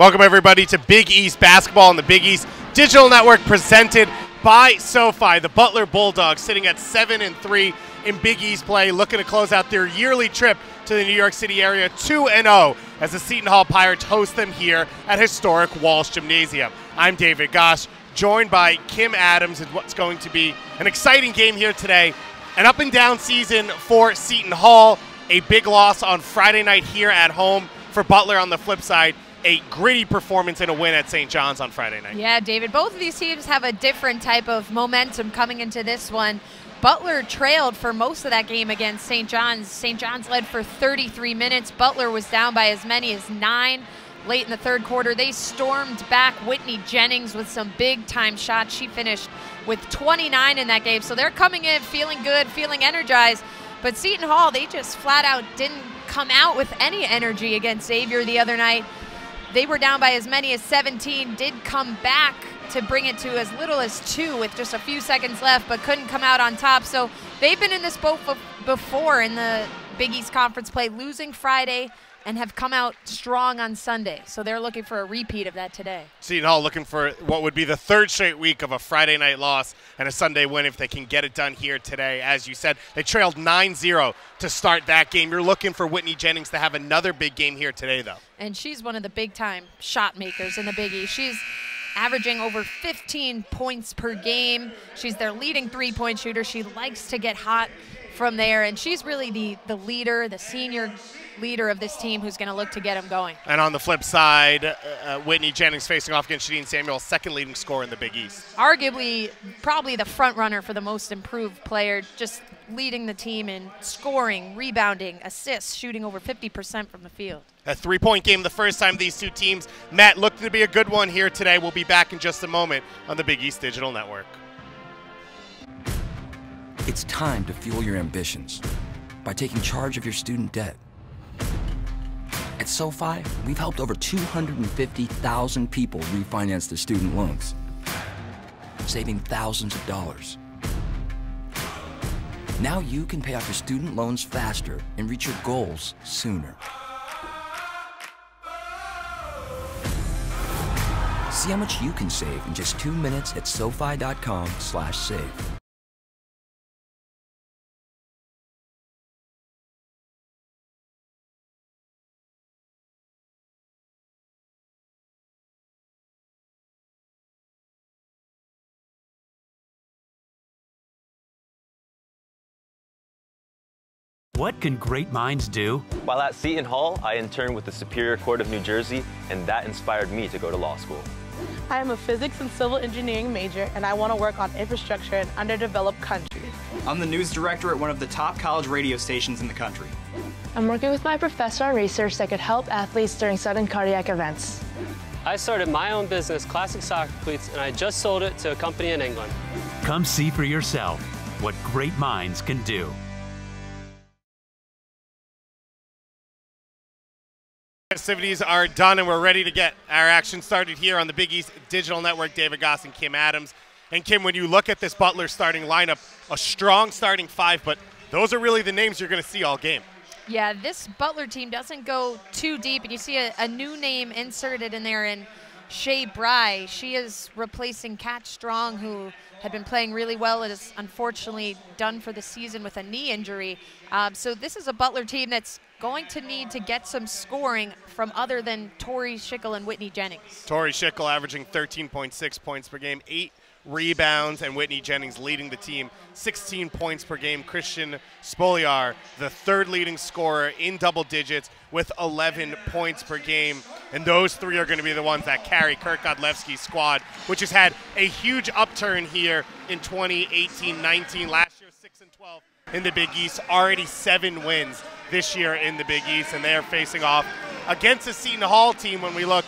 Welcome everybody to Big East Basketball on the Big East Digital Network presented by SoFi. The Butler Bulldogs sitting at 7-3 in Big East play, looking to close out their yearly trip to the New York City area 2-0 as the Seton Hall Pirates host them here at historic Walsh Gymnasium. I'm David Gosh, joined by Kim Adams in what's going to be an exciting game here today. An up and down season for Seton Hall, a big loss on Friday night here at home. For Butler on the flip side, a gritty performance and a win at St. John's on Friday night. Yeah, David, both of these teams have a different type of momentum coming into this one. Butler trailed for most of that game against St. John's. St. John's led for 33 minutes. Butler was down by as many as 9 late in the third quarter. They stormed back. Whitney Jennings with some big-time shots. She finished with 29 in that game. So they're coming in feeling good, feeling energized. But Seton Hall, they just flat out didn't come out with any energy against Xavier the other night. They were down by as many as 17, did come back to bring it to as little as 2 with just a few seconds left, but couldn't come out on top. So they've been in this boat before in the Big East Conference play, losing Friday and have come out strong on Sunday. So they're looking for a repeat of that today. Seton Hall looking for what would be the third straight week of a Friday night loss and a Sunday win if they can get it done here today. As you said, they trailed 9-0 to start that game. You're looking for Whitney Jennings to have another big game here today, though. And she's one of the big-time shot makers in the Big East. She's averaging over 15 points per game. She's their leading three-point shooter. She likes to get hot from there, and she's really the leader, the senior leader of this team who's going to look to get them going. And on the flip side, Whitney Jennings facing off against Seton Samuel, second leading scorer in the Big East. Arguably, probably the front runner for the most improved player, just leading the team in scoring, rebounding, assists, shooting over 50% from the field. A three-point game the first time these two teams met. Looked to be a good one here today. We'll be back in just a moment on the Big East Digital Network. It's time to fuel your ambitions by taking charge of your student debt. At SoFi, we've helped over 250,000 people refinance their student loans, saving thousands of dollars. Now you can pay off your student loans faster and reach your goals sooner. See how much you can save in just 2 minutes at SoFi.com/save. What can great minds do? While at Seton Hall, I interned with the Superior Court of New Jersey, and that inspired me to go to law school. I am a physics and civil engineering major, and I want to work on infrastructure in underdeveloped countries. I'm the news director at one of the top college radio stations in the country. I'm working with my professor on research that could help athletes during sudden cardiac events. I started my own business, Classic Soccer Cleats, and I just sold it to a company in England. Come see for yourself what great minds can do. Festivities are done, and we're ready to get our action started here on the Big East Digital Network. David Goss and Kim Adams. And Kim, when you look at this Butler starting lineup, a strong starting 5, but those are really the names you're going to see all game. Yeah, this Butler team doesn't go too deep, and you see a new name inserted in there in Shea Bry. She is replacing Kat Strong, who had been playing really well. It is unfortunately done for the season with a knee injury. So this is a Butler team that's going to need to get some scoring from other than Tori Schickel and Whitney Jennings. Tori Schickel averaging 13.6 points per game, 8 rebounds, and Whitney Jennings leading the team, 16 points per game. Christian Spoliar, the third leading scorer in double digits with 11 points per game. And those three are going to be the ones that carry Kirk Godlewski's squad, which has had a huge upturn here in 2018-19. Last year, 6-12 in the Big East, already 7 wins this year in the Big East, and they are facing off against the Seton Hall team. When we look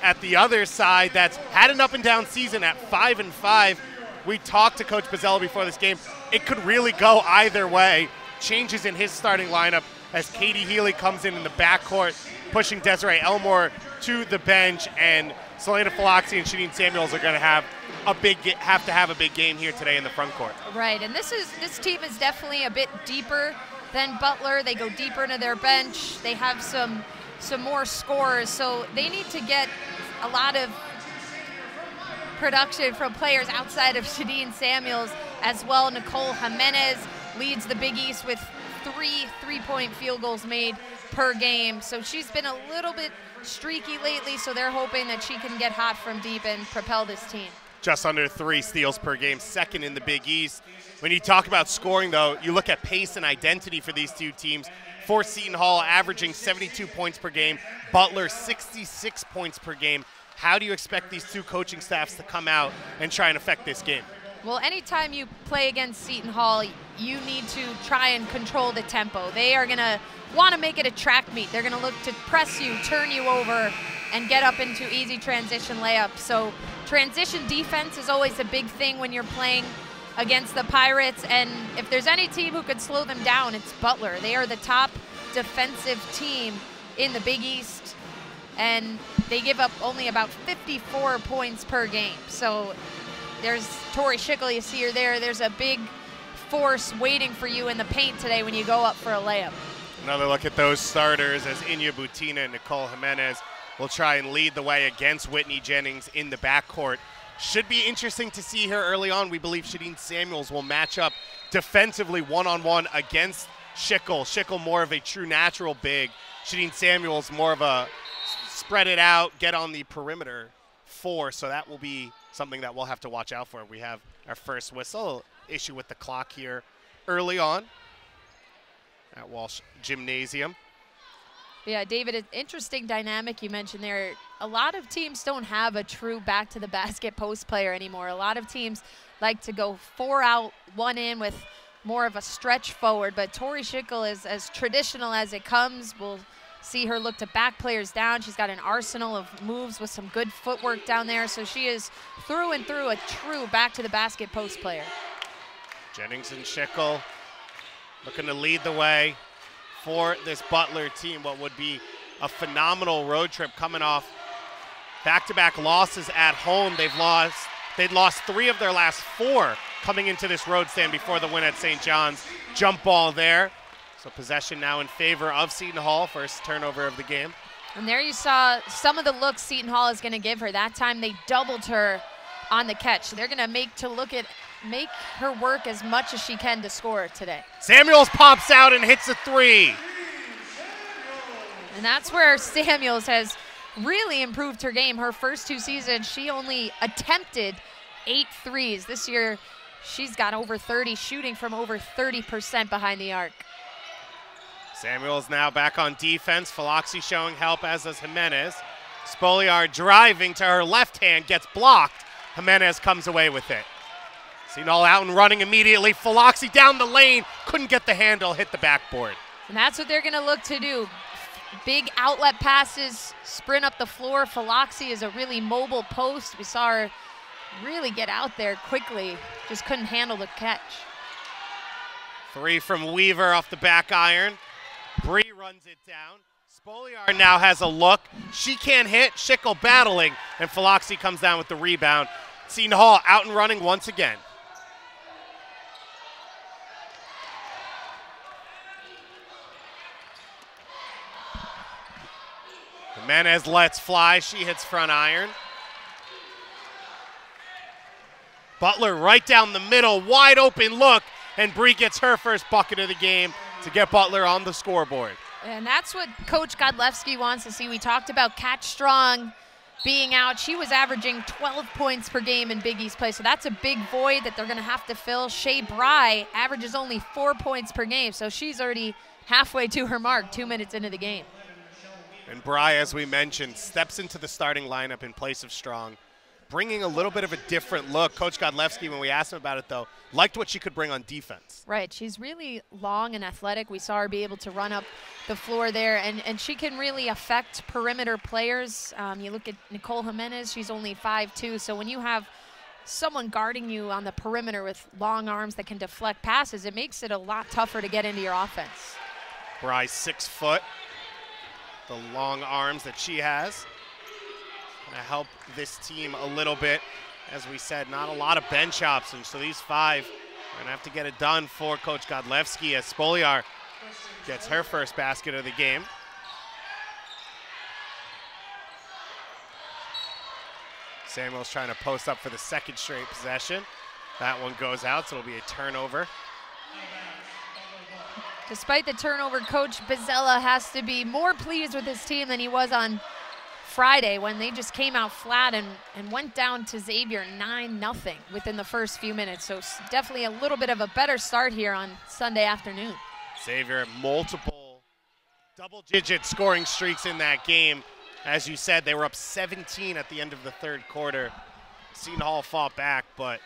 at the other side, that's had an up and down season at 5-5. We talked to Coach Bozzella before this game. It could really go either way. Changes in his starting lineup as Katie Healy comes in the backcourt, pushing Desiree Elmore to the bench, and Selena Faloxi and Seton Samuels are going to have a big game here today in the front court. Right, and this team is definitely a bit deeper than Butler. They go deeper into their bench. They have some some more scores. So they need to get a lot of production from players outside of Shadeen Samuels as well. Nicole Jimenez leads the Big East with 3 3-point field goals made per game. So she's been a little bit streaky lately, so they're hoping that she can get hot from deep and propel this team. Just under 3 steals per game, second in the Big East. When you talk about scoring, though, you look at pace and identity for these two teams. For Seton Hall, averaging 72 points per game. Butler, 66 points per game. How do you expect these two coaching staffs to come out and try and affect this game? Well, anytime you play against Seton Hall, you need to try and control the tempo. They are going to want to make it a track meet. They're going to look to press you, turn you over, and get up into easy transition layups. So transition defense is always a big thing when you're playing against the Pirates, and if there's any team who could slow them down, it's Butler. They are the top defensive team in the Big East, and they give up only about 54 points per game. So there's Tori Schickel, you see her there. There's a big force waiting for you in the paint today when you go up for a layup. Another look at those starters as Inya Butina and Nicole Jimenez will try and lead the way against Whitney Jennings in the backcourt. Should be interesting to see her early on. We believe Shadeen Samuels will match up defensively one-on-one against Schickel. Schickel more of a true natural big. Shadeen Samuels more of a spread it out, get on the perimeter 4. So that will be something that we'll have to watch out for. We have our first whistle. Issue with the clock here early on at Walsh Gymnasium. Yeah, David, an interesting dynamic you mentioned there. A lot of teams don't have a true back-to-the-basket post player anymore. A lot of teams like to go 4 out, 1 in with more of a stretch forward, but Tori Schickel is as traditional as it comes. We'll see her look to back players down. She's got an arsenal of moves with some good footwork down there, so she is through and through a true back-to-the-basket post player. Jennings and Schickel looking to lead the way for this Butler team. What would be a phenomenal road trip coming off back-to-back losses at home. They'd lost 3 of their last 4 coming into this road stand before the win at St. John's. Jump ball there. So possession now in favor of Seton Hall. First turnover of the game. And there you saw some of the looks Seton Hall is going to give her. That time they doubled her on the catch. So they're going to make her work as much as she can to score today. Samuels pops out and hits a 3. And that's where Samuels has really improved her game. Her first 2 seasons, she only attempted 8 threes. This year, she's got over 30, shooting from over 30% behind the arc. Samuels now back on defense. Philoxy showing help, as does Jimenez. Spoliar driving to her left hand, gets blocked. Jimenez comes away with it. Seton Hall out and running immediately. Philoxy down the lane, couldn't get the handle, hit the backboard. And that's what they're going to look to do. Big outlet passes, sprint up the floor. Philoxy is a really mobile post. We saw her really get out there quickly, just couldn't handle the catch. 3 from Weaver off the back iron. Bree runs it down. Spoliar now has a look. She can't hit. Schickel battling, and Philoxy comes down with the rebound. Seton Hall out and running once again. Jimenez lets fly. She hits front iron. Butler right down the middle, wide open look, and Bree gets her first bucket of the game to get Butler on the scoreboard. And that's what Coach Godlewski wants to see. We talked about Kat Strong being out. She was averaging 12 points per game in Big East play, so that's a big void that they're going to have to fill. Shea Bry averages only 4 points per game, so she's already halfway to her mark 2 minutes into the game. And Bry, as we mentioned, steps into the starting lineup in place of Strong, bringing a little bit of a different look. Coach Godlewski, when we asked him about it, though, liked what she could bring on defense. Right. She's really long and athletic. We saw her be able to run up the floor there, and she can really affect perimeter players. You look at Nicole Jimenez, she's only 5'2", so when you have someone guarding you on the perimeter with long arms that can deflect passes, it makes it a lot tougher to get into your offense. Bry 6 foot. The long arms that she has going to help this team a little bit. As we said, not a lot of bench options, so these 5 are going to have to get it done for Coach Godlewski as Spoliar gets her first basket of the game. Samuels trying to post up for the second straight possession. That one goes out, so it'll be a turnover. Despite the turnover, Coach Bozzella has to be more pleased with his team than he was on Friday when they just came out flat and went down to Xavier 9-0 within the first few minutes. So definitely a little bit of a better start here on Sunday afternoon. Xavier, multiple double-digit scoring streaks in that game. As you said, they were up 17 at the end of the third quarter. Seton Hall fought back, but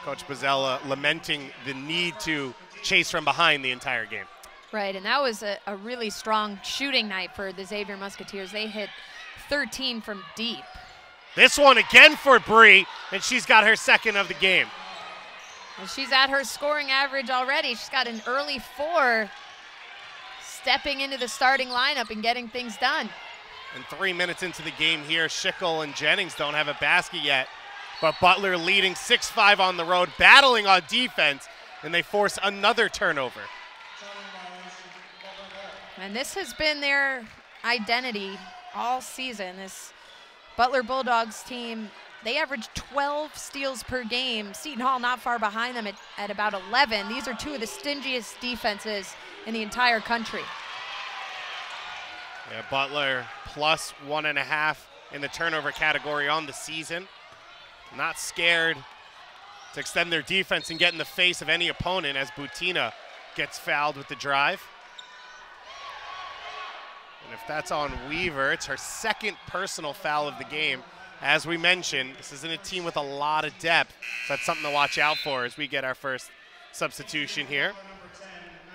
Coach Bozzella lamenting the need to chase from behind the entire game. Right, and that was a really strong shooting night for the Xavier Musketeers. They hit 13 from deep. This one again for Bree, and she's got her second of the game. And she's at her scoring average already. She's got an early 4, stepping into the starting lineup and getting things done. And 3 minutes into the game here, Schickel and Jennings don't have a basket yet, but Butler leading 6-5 on the road, battling on defense, and they force another turnover. And this has been their identity all season. This Butler Bulldogs team, they average 12 steals per game. Seton Hall not far behind them at about 11. These are two of the stingiest defenses in the entire country. Yeah, Butler plus 1.5 in the turnover category on the season. Not scared to extend their defense and get in the face of any opponent as Butina gets fouled with the drive. And if that's on Weaver, it's her second personal foul of the game. As we mentioned, this isn't a team with a lot of depth, so that's something to watch out for as we get our first substitution here.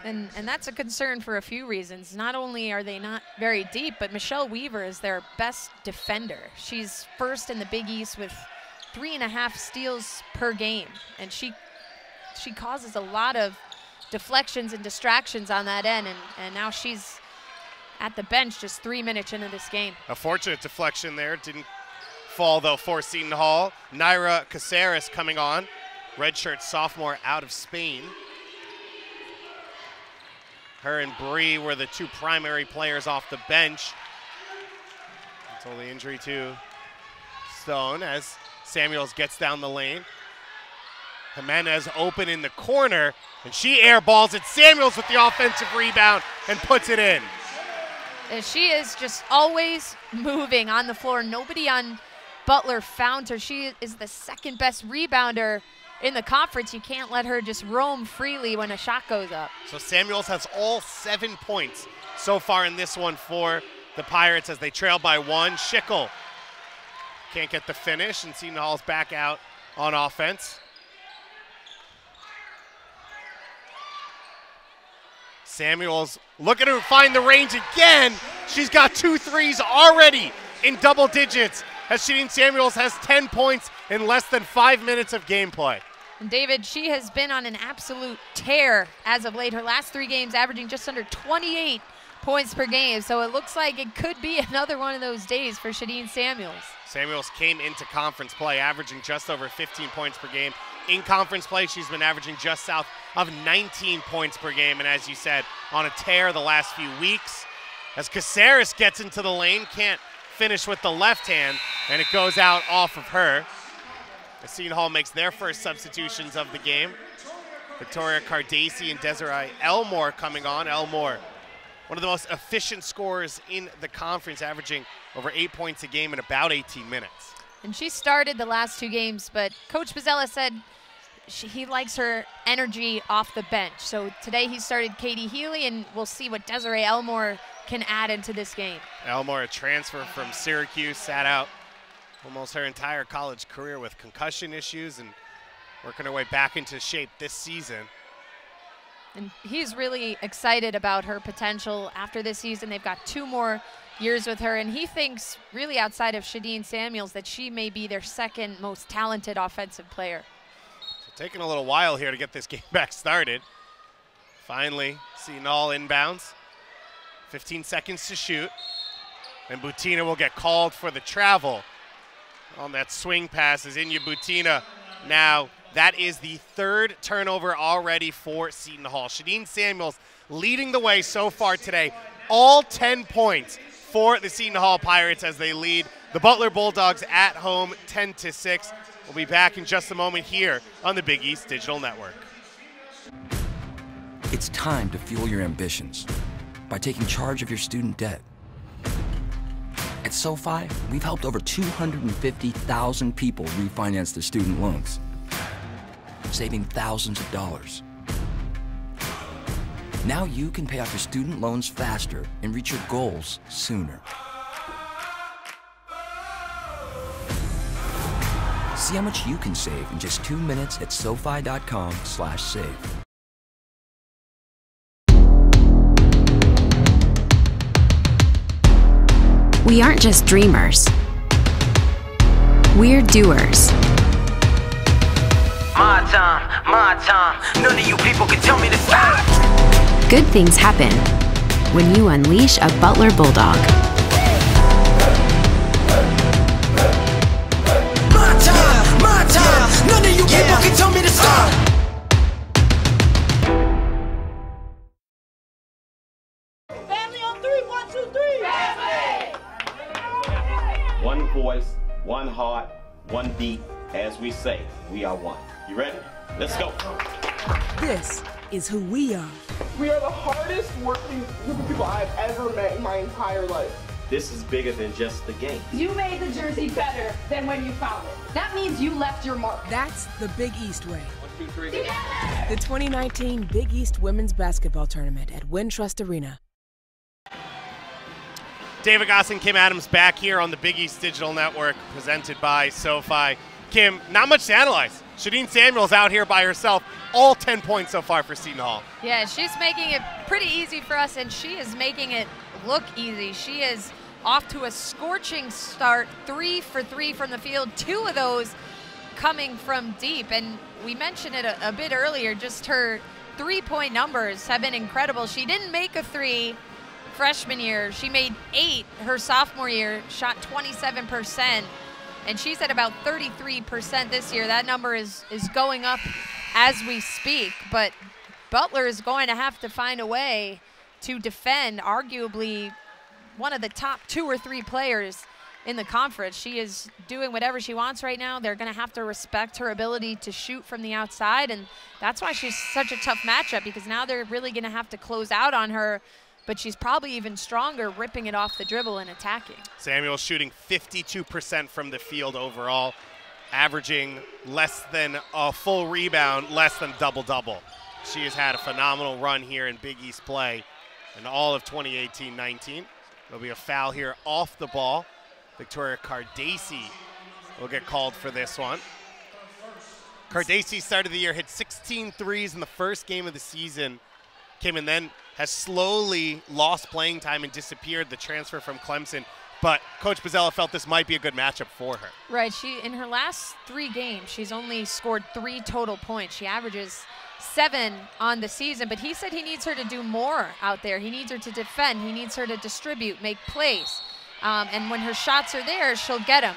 And that's a concern for a few reasons. Not only are they not very deep, but Michelle Weaver is their best defender. She's first in the Big East with 3.5 steals per game, and she causes a lot of deflections and distractions on that end, and now she's at the bench just 3 minutes into this game. A fortunate deflection there. Didn't fall, though, for Seton Hall. Naira Caceres coming on. Redshirt sophomore out of Spain. Her and Bree were the two primary players off the bench until the injury to Stone as Samuels gets down the lane. Jimenez open in the corner, and she airballs it. Samuels with the offensive rebound and puts it in. And she is just always moving on the floor. Nobody on Butler found her. She is the second best rebounder in the conference. You can't let her just roam freely when a shot goes up. So Samuels has all 7 points so far in this one for the Pirates as they trail by 1. Schickel can't get the finish, and Seton Hall's back out on offense. Samuels looking to find the range again. She's got 2 threes already in double digits as Shadeen Samuels has 10 points in less than 5 minutes of gameplay. And David, she has been on an absolute tear as of late. Her last 3 games averaging just under 28 points per game. So it looks like it could be another one of those days for Shadeen Samuels. Samuels came into conference play averaging just over 15 points per game. In conference play, she's been averaging just south of 19 points per game. And as you said, on a tear the last few weeks. As Caceres gets into the lane, can't finish with the left hand, and it goes out off of her. Seton Hall makes their first substitutions of the game. Victoria Cardacy and Desiree Elmore coming on. Elmore, one of the most efficient scorers in the conference, averaging over 8 points a game in about 18 minutes. And she started the last 2 games, but Coach Bozzella said he likes her energy off the bench. So today he started Katie Healy, and we'll see what Desiree Elmore can add into this game. Elmore, a transfer from Syracuse, sat out almost her entire college career with concussion issues and working her way back into shape this season. And he's really excited about her potential after this season. They've got 2 more years with her, and he thinks really outside of Shadeen Samuels that she may be their second most talented offensive player. So taking a little while here to get this game back started. Finally, Seton Hall inbounds. 15 seconds to shoot. And Butina will get called for the travel on that swing pass as Inya Butina. Now, that is the 3rd turnover already for Seton Hall. Shadeen Samuels leading the way so far today. All 10 points for the Seton Hall Pirates as they lead The Butler Bulldogs at home, 10-6. We'll be back in just a moment here on the Big East Digital Network. It's time to fuel your ambitions by taking charge of your student debt. At SoFi, we've helped over 250,000 people refinance their student loans, saving thousands of dollars. Now you can pay off your student loans faster and reach your goals sooner. See how much you can save in just 2 minutes at SoFi.com/save. We aren't just dreamers. We're doers. My time. None of you people can tell me to stop. Good things happen when you unleash a Butler Bulldog. My time. None of you people can tell me to stop. Family on three, 1, 2, 3. Family. One voice, one heart, one beat. As we say, we are one. You ready? Let's go. This is who we are. We are the hardest working group of people I've ever met in my entire life. This is bigger than just the game. You made the jersey better than when you found it. That means you left your mark. That's the Big East way. 1, 2, 3. Together! The 2019 Big East Women's Basketball Tournament at Wintrust Arena. David Goss and Kim Adams back here on the Big East Digital Network, presented by SoFi. Kim, not much to analyze. Shadeen Samuels out here by herself, all 10 points so far for Seton Hall. Yeah, she's making it pretty easy for us, and she is making it look easy. She is off to a scorching start, 3 for 3 from the field, 2 of those coming from deep. And we mentioned it a bit earlier, just her three-point numbers have been incredible. She didn't make a 3 freshman year. She made 8 her sophomore year, shot 27%. And she's at about 33% this year. That number is going up as we speak. But Butler is going to have to find a way to defend arguably one of the top 2 or 3 players in the conference. She is doing whatever she wants right now. They're going to have to respect her ability to shoot from the outside. And that's why she's such a tough matchup, because now they're really going to have to close out on her. But she's probably even stronger ripping it off the dribble and attacking. Samuel shooting 52% from the field overall, averaging less than a full rebound, less than double-double. She has had a phenomenal run here in Big East play in all of 2018-19. There'll be a foul here off the ball. Victoria Cardacci will get called for this one. Cardacci started the year, hit 16 threes in the first game of the season, came and then has slowly lost playing time and disappeared, the transfer from Clemson. But Coach Bozzella felt this might be a good matchup for her. Right, in her last 3 games, she's only scored 3 total points. She averages 7 on the season, but he said he needs her to do more out there. He needs her to defend. He needs her to distribute, make plays. And when her shots are there, she'll get them.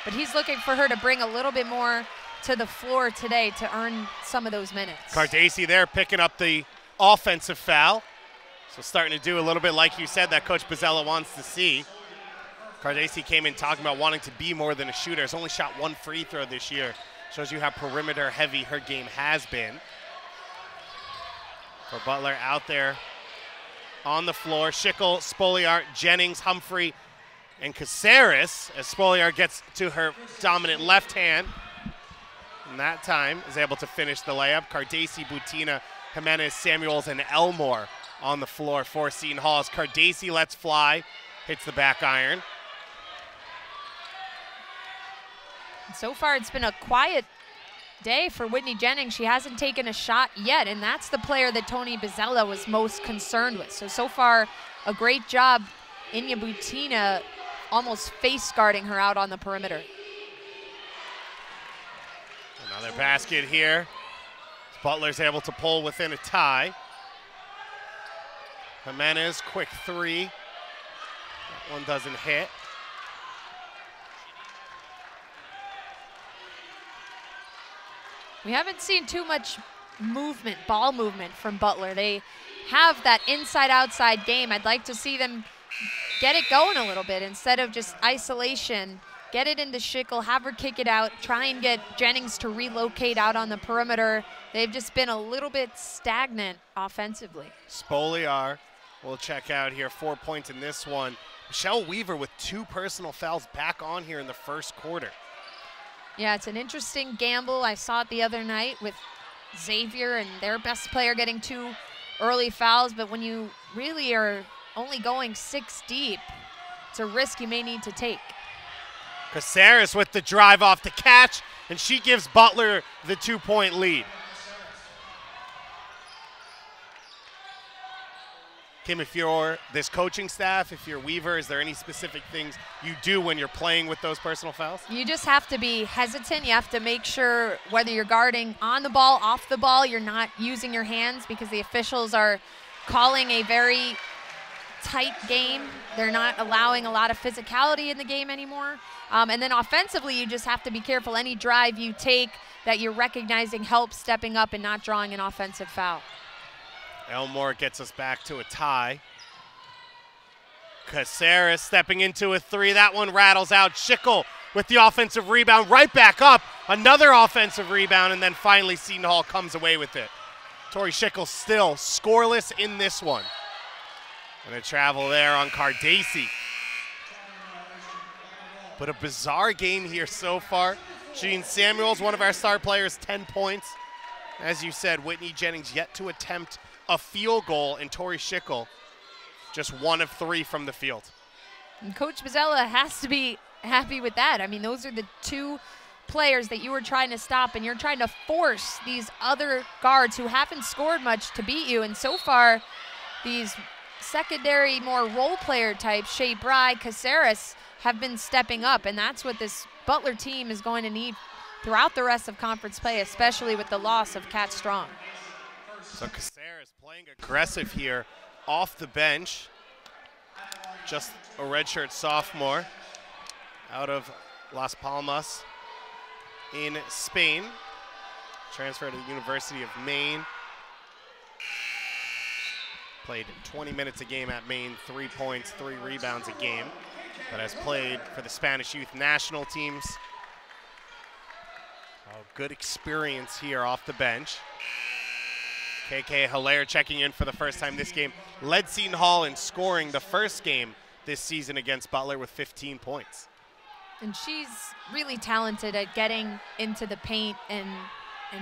But he's looking for her to bring a little bit more to the floor today to earn some of those minutes. Cardacci there picking up the offensive foul. So starting to do a little bit like you said that Coach Bozzella wants to see. Cardacci came in talking about wanting to be more than a shooter. Has only shot 1 free throw this year. Shows you how perimeter heavy her game has been. For Butler out there on the floor, Schickel, Spoliar, Jennings, Humphrey, and Caceres, as Spoliar gets to her dominant left hand. And that time is able to finish the layup. Cardacci, Butina, Jimenez, Samuels, and Elmore on the floor for Seton Hall. As Cardacci lets fly, hits the back iron. So far, it's been a quiet day for Whitney Jennings. She hasn't taken a shot yet, and that's the player that Tony Bozzella was most concerned with. So far, a great job. Inya Butina almost face guarding her out on the perimeter. Another basket here. Butler's able to pull within a tie. Jimenez, quick 3. That one doesn't hit. We haven't seen too much movement, ball movement from Butler. They have that inside-outside game. I'd like to see them get it going a little bit instead of just isolation. Get it into Schickel, have her kick it out, try and get Jennings to relocate out on the perimeter. They've just been a little bit stagnant offensively. Spoliar will check out here, 4 points in this one. Michelle Weaver with 2 personal fouls back on here in the first quarter. Yeah, it's an interesting gamble. I saw it the other night with Xavier and their best player getting 2 early fouls, but when you really are only going 6 deep, it's a risk you may need to take. Caceres with the drive off the catch, and she gives Butler the 2-point lead. Kim, if you're this coaching staff, if you're Weaver, is there any specific things you do when you're playing with those personal fouls? You just have to be hesitant. You have to make sure whether you're guarding on the ball, off the ball, you're not using your hands because the officials are calling a very tight game. They're not allowing a lot of physicality in the game anymore. And then offensively, you just have to be careful. Any drive you take that you're recognizing help stepping up and not drawing an offensive foul. Elmore gets us back to a tie. Caceres stepping into a 3. That one rattles out. Schickel with the offensive rebound, right back up. Another offensive rebound, and then finally Seton Hall comes away with it. Tori Schickel still scoreless in this one. And a travel there on Cardacci. But a bizarre game here so far. Shadeen Samuels, one of our star players, 10 points. As you said, Whitney Jennings yet to attempt a field goal, and Tori Schickel just 1 of 3 from the field. And Coach Bozzella has to be happy with that. I mean, those are the 2 players that you were trying to stop, and you're trying to force these other guards who haven't scored much to beat you. And so far, these secondary, more role player types, Shea Bry, Caceres, have been stepping up, and that's what this Butler team is going to need throughout the rest of conference play, especially with the loss of Kat Strong. So Caceres playing aggressive here off the bench. Just a redshirt sophomore out of Las Palmas in Spain. Transferred to the University of Maine. Played 20 minutes a game at Maine, 3 points, 3 rebounds a game, but has played for the Spanish youth national teams. Good experience here off the bench. KK Hilaire checking in for the first time this game. Led Seton Hall in scoring the first game this season against Butler with 15 points. And she's really talented at getting into the paint and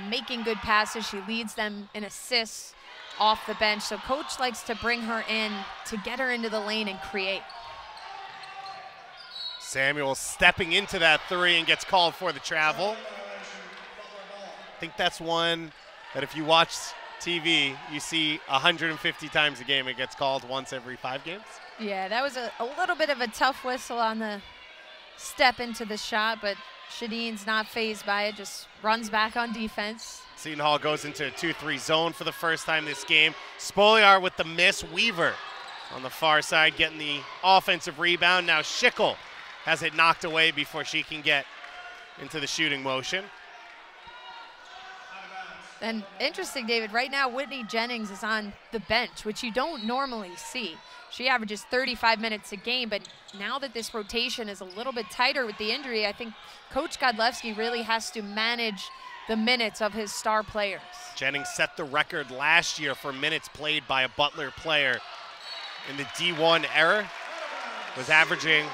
making good passes. She leads them in assists off the bench. So coach likes to bring her in to get her into the lane and create. Samuel stepping into that 3 and gets called for the travel. I think that's one that if you watch TV, you see 150 times a game. It gets called once every 5 games. Yeah, that was a little bit of a tough whistle on the step into the shot, but Shadeen's not fazed by it, just runs back on defense. Seton Hall goes into a 2-3 zone for the first time this game. Spoliar with the miss. Weaver on the far side getting the offensive rebound. Now Schickel has it knocked away before she can get into the shooting motion. And interesting, David, right now Whitney Jennings is on the bench, which you don't normally see. She averages 35 minutes a game, but now that this rotation is a little bit tighter with the injury, I think Coach Godlewski really has to manage the minutes of his star players. Jennings set the record last year for minutes played by a Butler player in the D1 era. Was averaging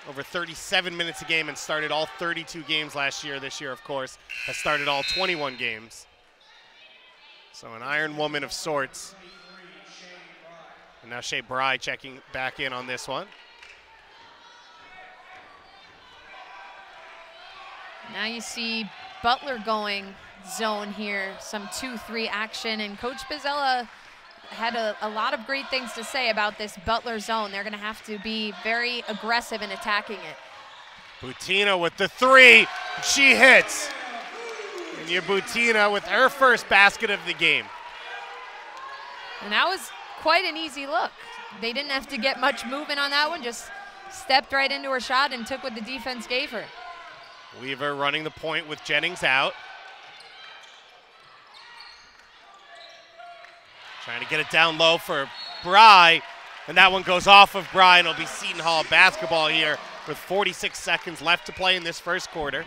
over 37 minutes a game and started all 32 games last year. This year, of course, has started all 21 games. So an Iron Woman of sorts. And now Shea Bry checking back in on this one. Now you see Butler going zone here, some 2-3 action, and Coach Bozzella had a lot of great things to say about this Butler zone. They're gonna have to be very aggressive in attacking it. Butina with the 3, she hits. And Butina with her first basket of the game. And that was quite an easy look. They didn't have to get much movement on that one, just stepped right into her shot and took what the defense gave her. Weaver running the point with Jennings out. Trying to get it down low for Bry. And that one goes off of Brian. It'll be Seton Hall basketball here with 46 seconds left to play in this first quarter.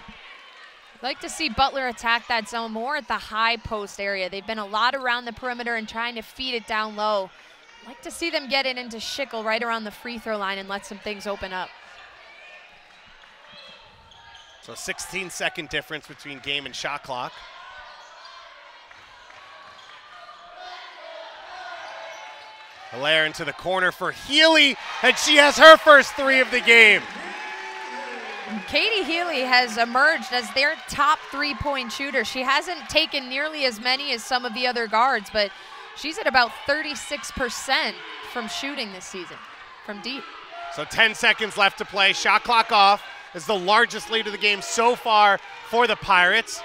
I'd like to see Butler attack that zone more at the high post area. They've been a lot around the perimeter and trying to feed it down low. I'd like to see them get it into Schickel right around the free throw line and let some things open up. So 16-second difference between game and shot clock. Hilaire into the corner for Healy, and she has her first three of the game. Katie Healy has emerged as their top three-point shooter. She hasn't taken nearly as many as some of the other guards, but she's at about 36% from shooting this season, from deep. So 10 seconds left to play. Shot clock off is the largest lead of the game so far for the Pirates.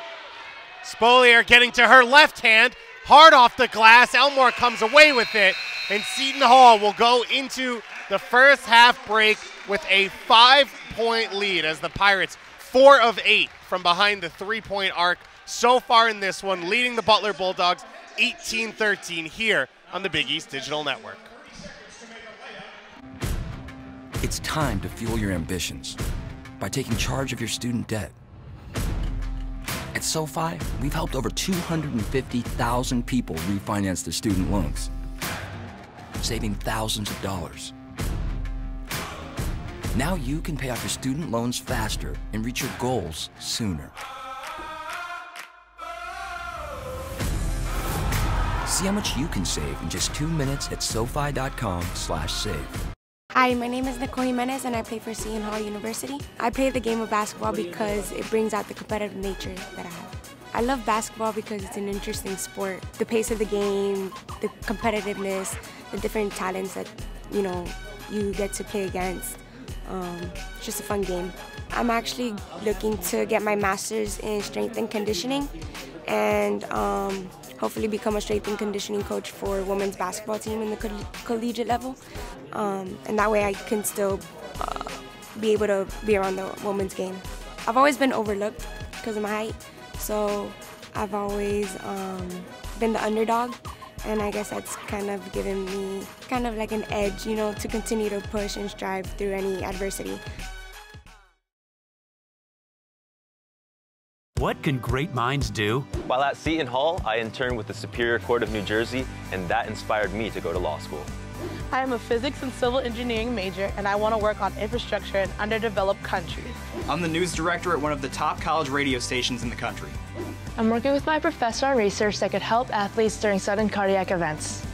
Spolier getting to her left hand, hard off the glass. Elmore comes away with it, and Seton Hall will go into the first half break with a 5-point lead as the Pirates 4 of 8 from behind the three-point arc so far in this one, leading the Butler Bulldogs 18-13 here on the Big East Digital Network. It's time to fuel your ambitions by taking charge of your student debt. At SoFi, we've helped over 250,000 people refinance their student loans, saving thousands of dollars. Now you can pay off your student loans faster and reach your goals sooner. See how much you can save in just 2 minutes at SoFi.com/save. Hi, my name is Nicole Jimenez and I play for Seton Hall University. I play the game of basketball because it brings out the competitive nature that I have. I love basketball because it's an interesting sport. The pace of the game, the competitiveness, the different talents that, you get to play against. It's just a fun game. I'm actually looking to get my master's in strength and conditioning and hopefully become a strength and conditioning coach for a women's basketball team in the collegiate level. And that way I can still be able to be around the women's game. I've always been overlooked because of my height, so I've always been the underdog, and I guess that's kind of given me kind of like an edge, to continue to push and strive through any adversity. What can great minds do? While at Seton Hall, I interned with the Superior Court of New Jersey, and that inspired me to go to law school. I am a physics and civil engineering major, and I want to work on infrastructure in underdeveloped countries. I'm the news director at one of the top college radio stations in the country. I'm working with my professor on research that could help athletes during sudden cardiac events.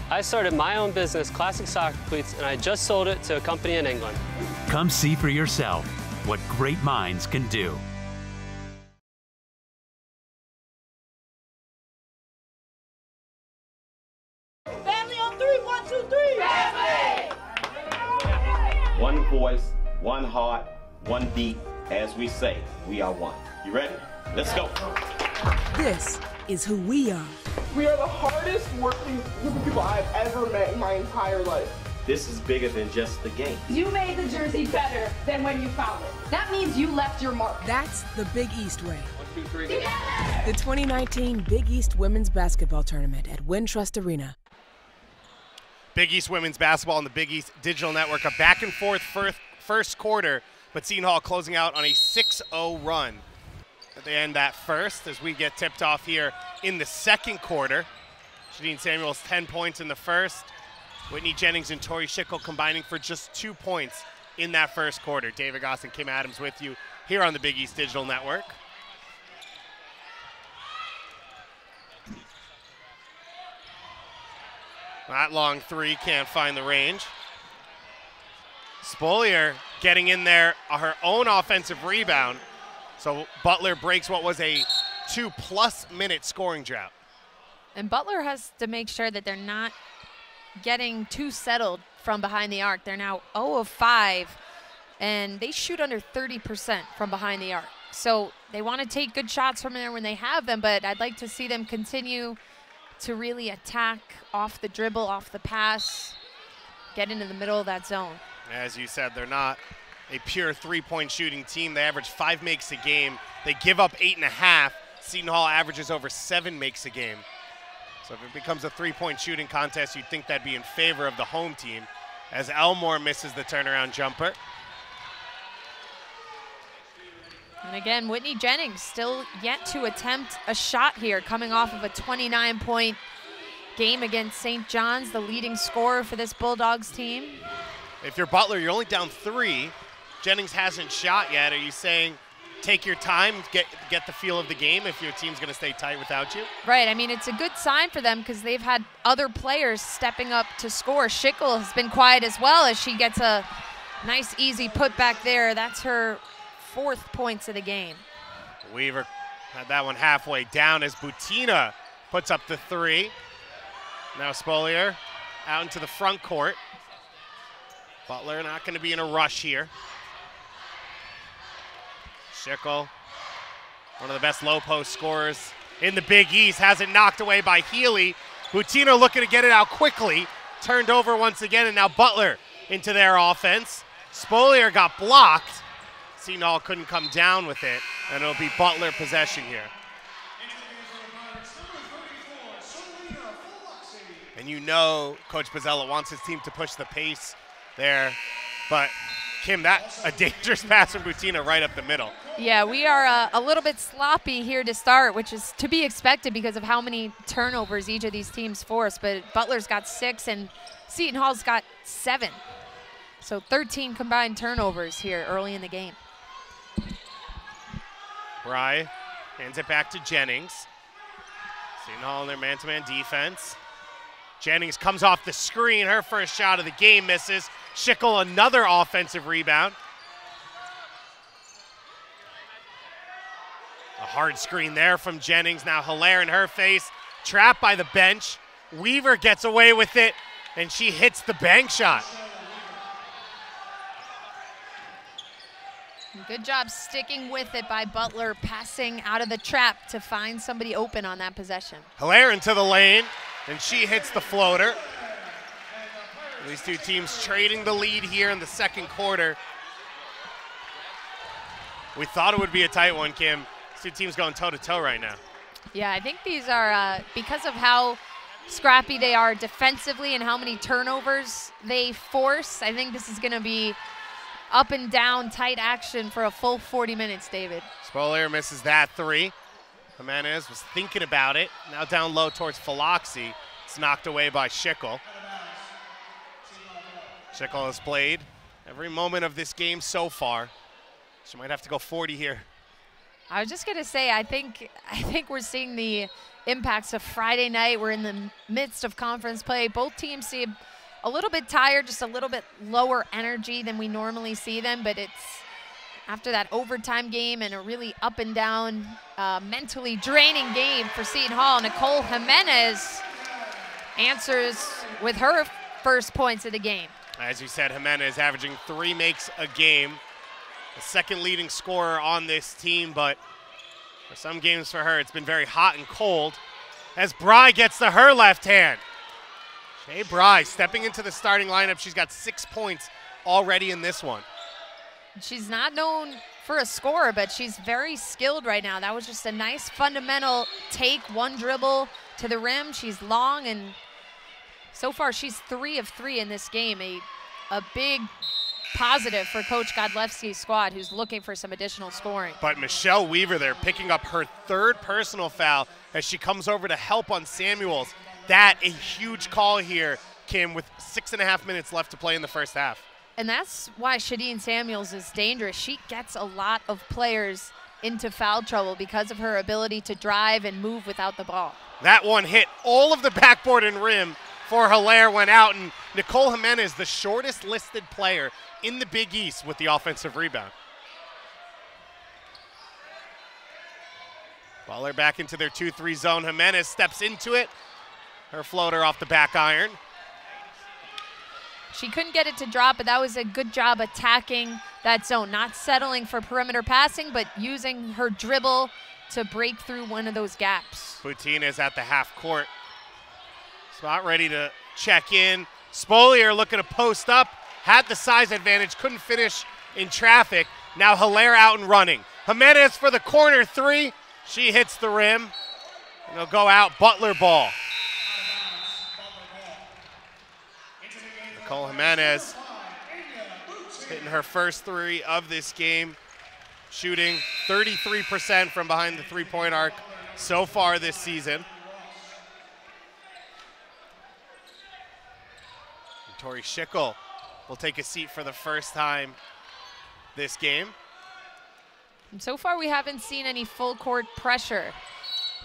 I started my own business, Classic Soccer Cleats, and I just sold it to a company in England. Come see for yourself what great minds can do. Family on three, 1, 2, 3. Family! One voice, one heart, one beat. As we say, we are one. You ready? Let's go. This is who we are. We are the hardest working group of people I've ever met in my entire life. This is bigger than just the game. You made the jersey better than when you found it. That means you left your mark. That's the Big East way. 1, 2, 3. Together! The 2019 Big East Women's Basketball Tournament at Wintrust Arena. Big East Women's Basketball on the Big East Digital Network. A back and forth first quarter, but Seton Hall closing out on a 6-0 run. They end that first as we get tipped off here in the second quarter. Shadeen Samuels 10 points in the first. Whitney Jennings and Tori Schickel combining for just 2 points in that first quarter. David Goss and Kim Adams with you here on the Big East Digital Network. That long three can't find the range. Spolier getting in there, her own offensive rebound. So Butler breaks what was a 2+ minute scoring drought. And Butler has to make sure that they're not getting too settled from behind the arc. They're now 0 of 5, and they shoot under 30% from behind the arc. So they want to take good shots from there when they have them, but I'd like to see them continue to really attack off the dribble, off the pass, get into the middle of that zone. As you said, they're not a pure three-point shooting team. They average 5 makes a game. They give up 8.5. Seton Hall averages over 7 makes a game. So if it becomes a three-point shooting contest, you'd think that'd be in favor of the home team. as Elmore misses the turnaround jumper. And again, Whitney Jennings still yet to attempt a shot here, coming off of a 29-point game against St. John's, the leading scorer for this Bulldogs team. If you're Butler, you're only down 3. Jennings hasn't shot yet. Are you saying take your time, get the feel of the game if your team's going to stay tight without you? Right. I mean, it's a good sign for them because they've had other players stepping up to score. Schickel has been quiet as well as she gets a nice, easy putback there. That's her 4th points of the game. Weaver had that one halfway down as Butina puts up the 3. Now Spolier out into the front court. Butler not going to be in a rush here. Schickel, one of the best low post scorers in the Big East, has it knocked away by Healy. Butina looking to get it out quickly. Turned over once again, and now Butler into their offense. Spolier got blocked. Seton couldn't come down with it, and it'll be Butler possession here. And you know Coach Bozzella wants his team to push the pace there, but Kim, that's a dangerous pass from Butina right up the middle. Yeah, we are a little bit sloppy here to start, which is to be expected because of how many turnovers each of these teams force, but Butler's got 6 and Seton Hall's got 7. So 13 combined turnovers here early in the game. Bry hands it back to Jennings. Seton Hall in their man-to-man defense. Jennings comes off the screen. Her first shot of the game misses. Schickel, another offensive rebound. A hard screen there from Jennings. Now Hilaire in her face. Trapped by the bench. Weaver gets away with it, and she hits the bank shot. Good job sticking with it by Butler, passing out of the trap to find somebody open on that possession. Hilaire into the lane, and she hits the floater. These two teams trading the lead here in the second quarter. We thought it would be a tight one, Kim. These two teams going toe-to-toe right now. Yeah, I think these are, because of how scrappy they are defensively and how many turnovers they force, I think this is going to be up and down, tight action for a full 40 minutes, David. Spolier misses that 3. Jimenez was thinking about it. Now down low towards Philoxy. It's knocked away by Schickel. Schickel has played every moment of this game so far. She might have to go 40 here. I was just going to say, I think we're seeing the impacts of Friday night. We're in the midst of conference play. Both teams seem a little bit tired, just a little bit lower energy than we normally see them, but it's after that overtime game and a really up and down, mentally draining game for Seton Hall. Nicole Jimenez answers with her first points of the game. As you said, Jimenez averaging 3 makes a game. The second leading scorer on this team, but for some games for her, it's been very hot and cold. As Bry gets to her left hand. Shea Bry stepping into the starting lineup. She's got 6 points already in this one. She's not known for a scorer, but she's very skilled right now. That was just a nice fundamental take, one dribble to the rim. She's long, and so far she's 3 of 3 in this game. A big positive for Coach Godlewski's squad, who's looking for some additional scoring. But Michelle Weaver there picking up her 3rd personal foul as she comes over to help on Samuels. That a huge call here, Kim, with 6.5 minutes left to play in the first half. And that's why Shadeen Samuels is dangerous. She gets a lot of players into foul trouble because of her ability to drive and move without the ball. That one hit all of the backboard and rim for Hilaire, went out, and Nicole Jimenez, the shortest listed player in the Big East with the offensive rebound. Butler back into their 2-3 zone. Jimenez steps into it. Her floater off the back iron. She couldn't get it to drop, but that was a good job attacking that zone. Not settling for perimeter passing, but using her dribble to break through one of those gaps. Butina is at the half court. Spot ready to check in. Spolier looking to post up. Had the size advantage, couldn't finish in traffic. Now Hilaire out and running. Jimenez for the corner 3. She hits the rim. And they'll go out, Butler ball. Nicole Jimenez hitting her first three of this game, shooting 33% from behind the three-point arc so far this season. And Tori Schickel will take a seat for the first time this game. And so far we haven't seen any full court pressure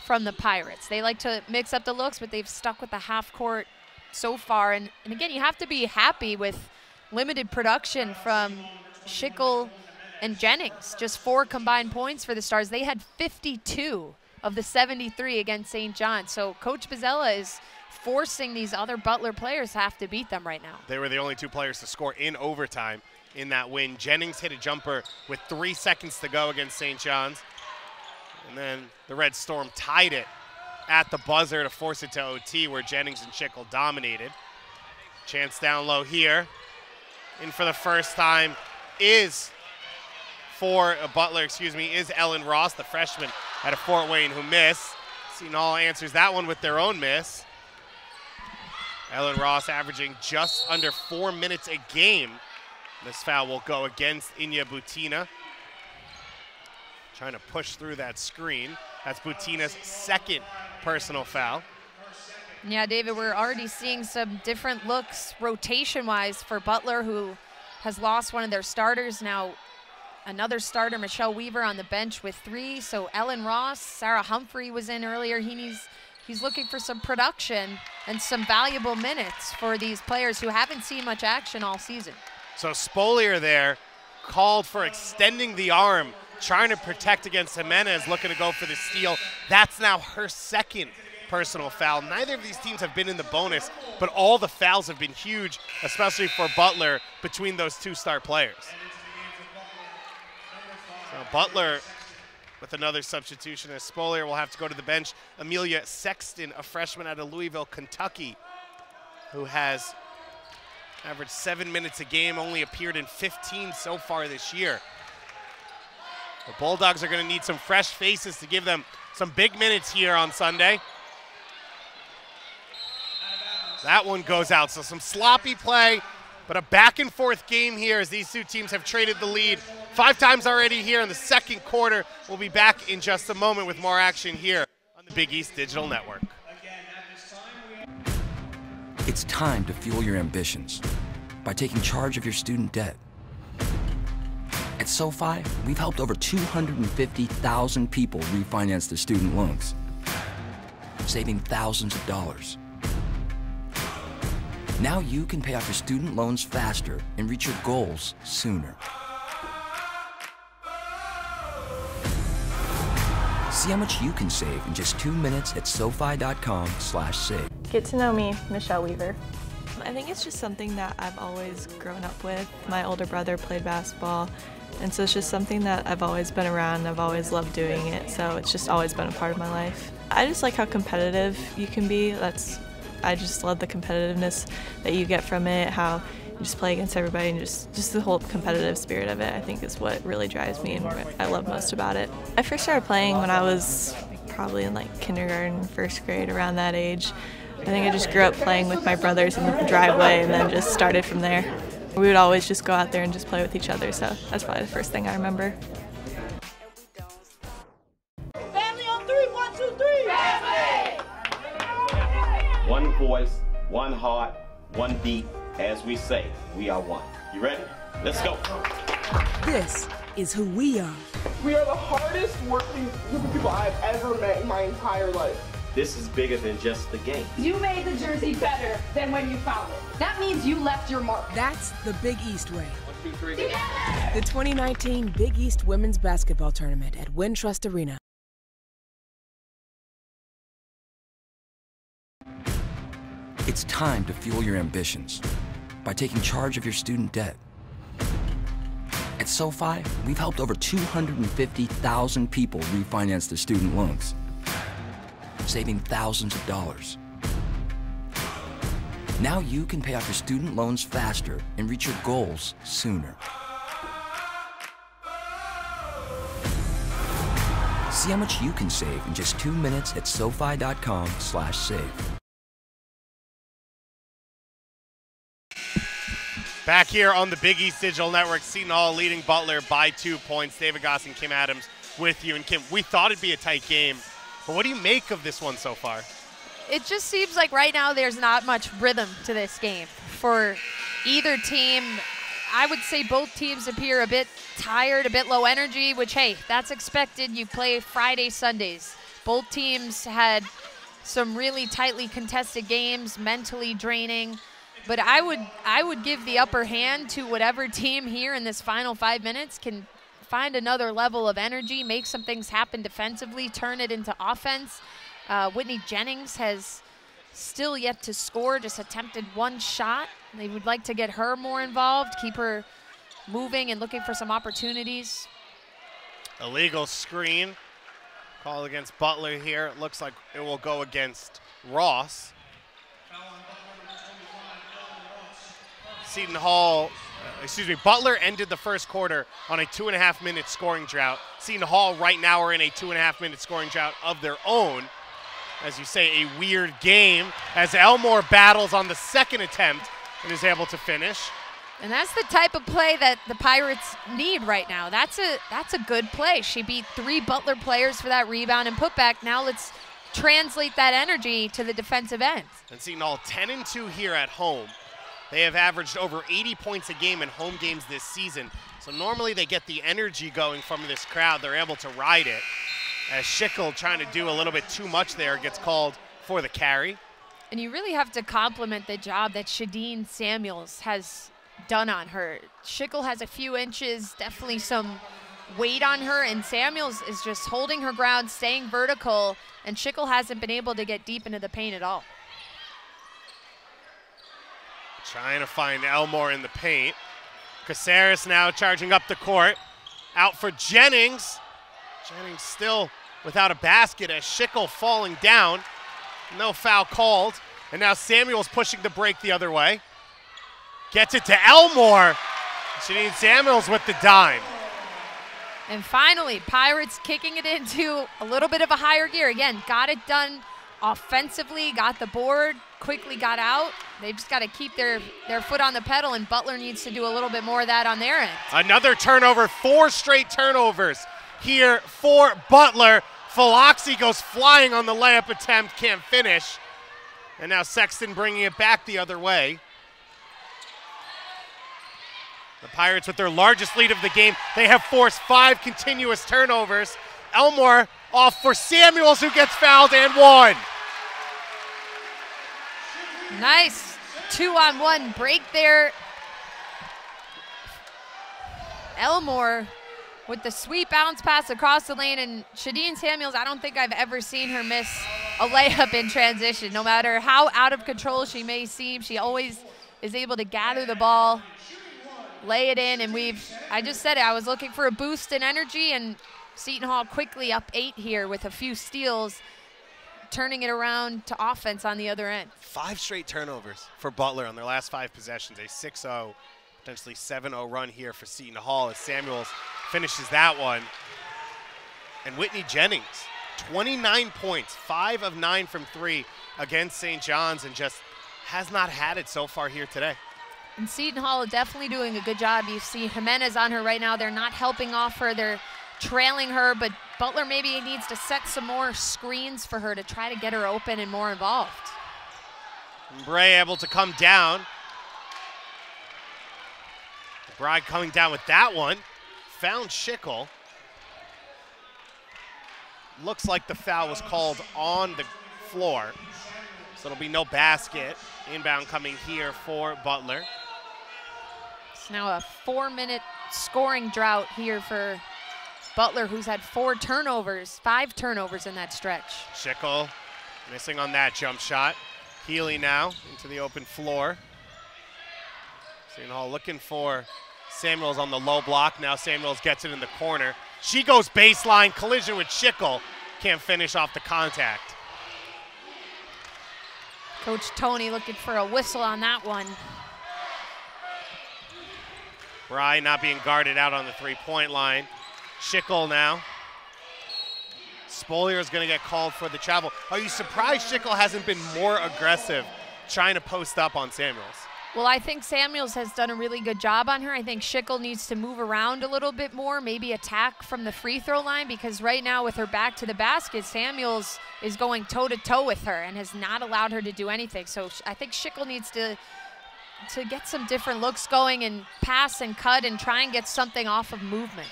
from the Pirates. They like to mix up the looks, but they've stuck with the half court so far. And again, you have to be happy with limited production from Schickel and Jennings. Just 4 combined points for the Stars. They had 52 of the 73 against St. John's. So Coach Bozzella is forcing these other Butler players to have to beat them right now. They were the only 2 players to score in overtime in that win. Jennings hit a jumper with 3 seconds to go against St. John's. And then the Red Storm tied it at the buzzer to force it to OT, where Jennings and Schickel dominated. Chance down low here. In for the first time is for Butler, is Ellen Ross, the freshman out of Fort Wayne who missed. Seton Hall answers that one with their own miss. Ellen Ross averaging just under 4 minutes a game. This foul will go against Inya Butina. Trying to push through that screen. That's Butina's second personal foul. Yeah, David, we're already seeing some different looks rotation-wise for Butler, who has lost one of their starters. Now another starter, Michelle Weaver, on the bench with 3. So Ellen Ross, Sarah Humphrey was in earlier. He's looking for some production and some valuable minutes for these players who haven't seen much action all season. So Spolier there called for extending the arm, trying to protect against Jimenez, looking to go for the steal. That's now her second personal foul. Neither of these teams have been in the bonus, but all the fouls have been huge, especially for Butler, between those 2 star players. So Butler with another substitution as Spolier will have to go to the bench. Amelia Sexton, a freshman out of Louisville, Kentucky, who has averaged 7 minutes a game, only appeared in 15 so far this year. The Bulldogs are going to need some fresh faces to give them some big minutes here on Sunday. That one goes out, so some sloppy play, but a back and forth game here as these 2 teams have traded the lead 5 times already here in the second quarter. We'll be back in just a moment with more action here on the Big East Digital Network. It's time to fuel your ambitions by taking charge of your student debt. At SoFi, we've helped over 250,000 people refinance their student loans, saving thousands of dollars. Now you can pay off your student loans faster and reach your goals sooner. See how much you can save in just 2 minutes at SoFi.com/save. Get to know me, Michelle Weaver. I think it's just something that I've always grown up with. My older brother played basketball, and so it's just something that I've always been around. I've always loved doing it, so it's just always been a part of my life. I just like how competitive you can be. I just love the competitiveness that you get from it, how you just play against everybody, and just the whole competitive spirit of it, I think, is what really drives me and what I love most about it. I first started playing when I was probably in like kindergarten, 1st grade, around that age. I think I just grew up playing with my brothers in the driveway and then just started from there. We would always just go out there and just play with each other, so that's probably the first thing I remember. Family on 3, 1, 2, 3. Family! One voice, one heart, one beat. As we say, we are one. You ready? Let's go. This is who we are. We are the hardest working group of people I've ever met in my entire life. This is bigger than just the game. You made the jersey better than when you found it. That means you left your mark. That's the Big East way. 1, 2, 3. Together! The 2019 Big East Women's Basketball Tournament at Wintrust Arena. It's time to fuel your ambitions by taking charge of your student debt. At SoFi, we've helped over 250,000 people refinance their student loans, saving thousands of dollars. Now you can pay off your student loans faster and reach your goals sooner. See how much you can save in just 2 minutes at SoFi.com/save. Back here on the Big East Digital Network, Seton Hall leading Butler by 2 points. David Goss and Kim Adams with you. And Kim, we thought it'd be a tight game, but what do you make of this one so far? It just seems like right now there's not much rhythm to this game for either team. I would say both teams appear a bit tired, a bit low energy, which, hey, that's expected. You play Friday, Sundays. Both teams had some really tightly contested games, mentally draining. But I would give the upper hand to whatever team here in this final 5 minutes can find another level of energy, make some things happen defensively, turn it into offense. Whitney Jennings has still yet to score, just attempted one shot. They would like to get her more involved, keep her moving and looking for some opportunities. Illegal screen call against Butler here. It looks like it will go against Ross. Seton Hall, Butler ended the first quarter on a 2.5-minute scoring drought. Seton Hall right now are in a 2.5-minute scoring drought of their own. As you say, a weird game as Elmore battles on the second attempt and is able to finish. And that's the type of play that the Pirates need right now. That's a good play. She beat 3 Butler players for that rebound and putback. Now let's translate that energy to the defensive end. And Seton Hall 10-2 here at home. They have averaged over 80 points a game in home games this season. So normally they get the energy going from this crowd. They're able to ride it. As Schickel, trying to do a little bit too much there, gets called for the carry. And you really have to compliment the job that Shadeen Samuels has done on her. Schickel has a few inches, definitely some weight on her, and Samuels is just holding her ground, staying vertical, and Schickel hasn't been able to get deep into the paint at all. Trying to find Elmore in the paint. Caceres now charging up the court. Out for Jennings. Jennings still without a basket as Schickel falling down. No foul called. And now Samuels pushing the break the other way. Gets it to Elmore. Shadeen Samuels with the dime. And finally, Pirates kicking it into a little bit of a higher gear. Again, got it done offensively, got the board, quickly got out. They've just got to keep their foot on the pedal, and Butler needs to do a little bit more of that on their end. Another turnover, 4 straight turnovers here for Butler. Philoxy goes flying on the layup attempt, can't finish. And now Sexton bringing it back the other way. The Pirates with their largest lead of the game. They have forced 5 continuous turnovers. Elmore off for Samuels, who gets fouled and one. Nice 2-on-1 break there. Elmore with the sweet bounce pass across the lane, and Shadeen Samuels, I don't think I've ever seen her miss a layup in transition. No matter how out of control she may seem, she always is able to gather the ball, lay it in, and I just said it, I was looking for a boost in energy, and Seton Hall quickly up 8 here with a few steals, turning it around to offense on the other end. 5 straight turnovers for Butler on their last 5 possessions. A 6-0, potentially 7-0 run here for Seton Hall as Samuels finishes that one. And Whitney Jennings, 29 points, 5 of 9 from 3 against St. John's, and just has not had it so far here today. And Seton Hall is definitely doing a good job. You see Jimenez on her right now. They're not helping off her. They're trailing her, but Butler maybe needs to set some more screens for her to try to get her open and more involved. Bray able to come down. Bride coming down with that one. Found Schickel. Looks like the foul was called on the floor, so it'll be no basket. Inbound coming here for Butler. It's now a 4-minute scoring drought here for Butler, who's had 5 turnovers in that stretch. Schickel missing on that jump shot. Healy now into the open floor. Seton Hall looking for Samuels on the low block. Now Samuels gets it in the corner. She goes baseline, collision with Schickel. Can't finish off the contact. Coach Tony looking for a whistle on that one. Bry not being guarded out on the 3-point line. Schickel now. Spolier is going to get called for the travel. Are you surprised Schickel hasn't been more aggressive trying to post up on Samuels? Well, I think Samuels has done a really good job on her. I think Schickel needs to move around a little bit more, maybe attack from the free throw line, because right now with her back to the basket, Samuels is going toe-to-toe with her and has not allowed her to do anything. So I think Schickel needs to get some different looks going and pass and cut and try and get something off of movement.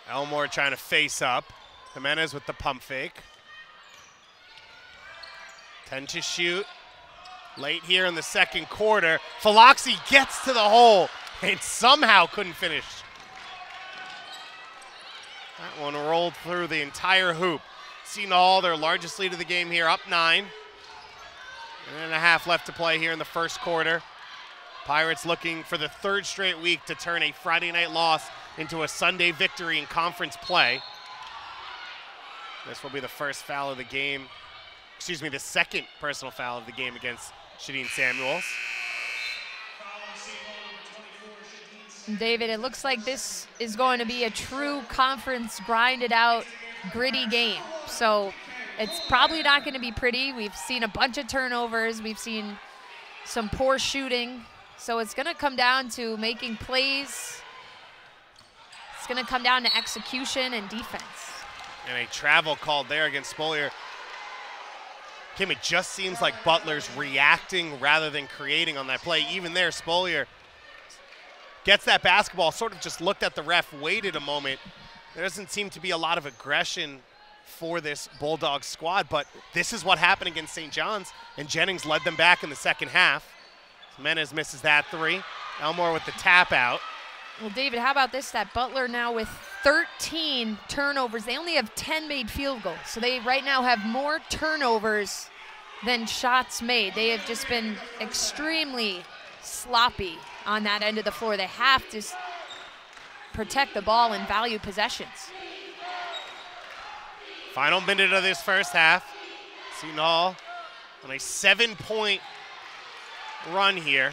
Elmore trying to face up. Jimenez with the pump fake. 10 to shoot. Late here in the second quarter. Faloxi gets to the hole and somehow couldn't finish. That one rolled through the entire hoop. Seton Hall, their largest lead of the game here, up 9. Minute and a half left to play here in the first quarter. Pirates looking for the 3rd straight week to turn a Friday night loss into a Sunday victory in conference play. This will be the first foul of the game. Excuse me, the second personal foul of the game against Shadeen Samuels. David, it looks like this is going to be a true conference grinded out, gritty game. So it's probably not going to be pretty. We've seen a bunch of turnovers. We've seen some poor shooting. So it's going to come down to making plays. It's going to come down to execution and defense. And a travel called there against Spolier. Kim, it just seems like Butler's reacting rather than creating on that play. Even there, Spolier gets that basketball, sort of just looked at the ref, waited a moment. There doesn't seem to be a lot of aggression for this Bulldog squad, but this is what happened against St. John's, and Jennings led them back in the second half. Menez misses that 3. Elmore with the tap out. Well, David, how about this, that Butler now with 13 turnovers. They only have 10 made field goals, so they right now have more turnovers than shots made. They have just been extremely sloppy on that end of the floor. They have to protect the ball and value possessions. Final minute of this first half. Seton Hall on a 7-point run here.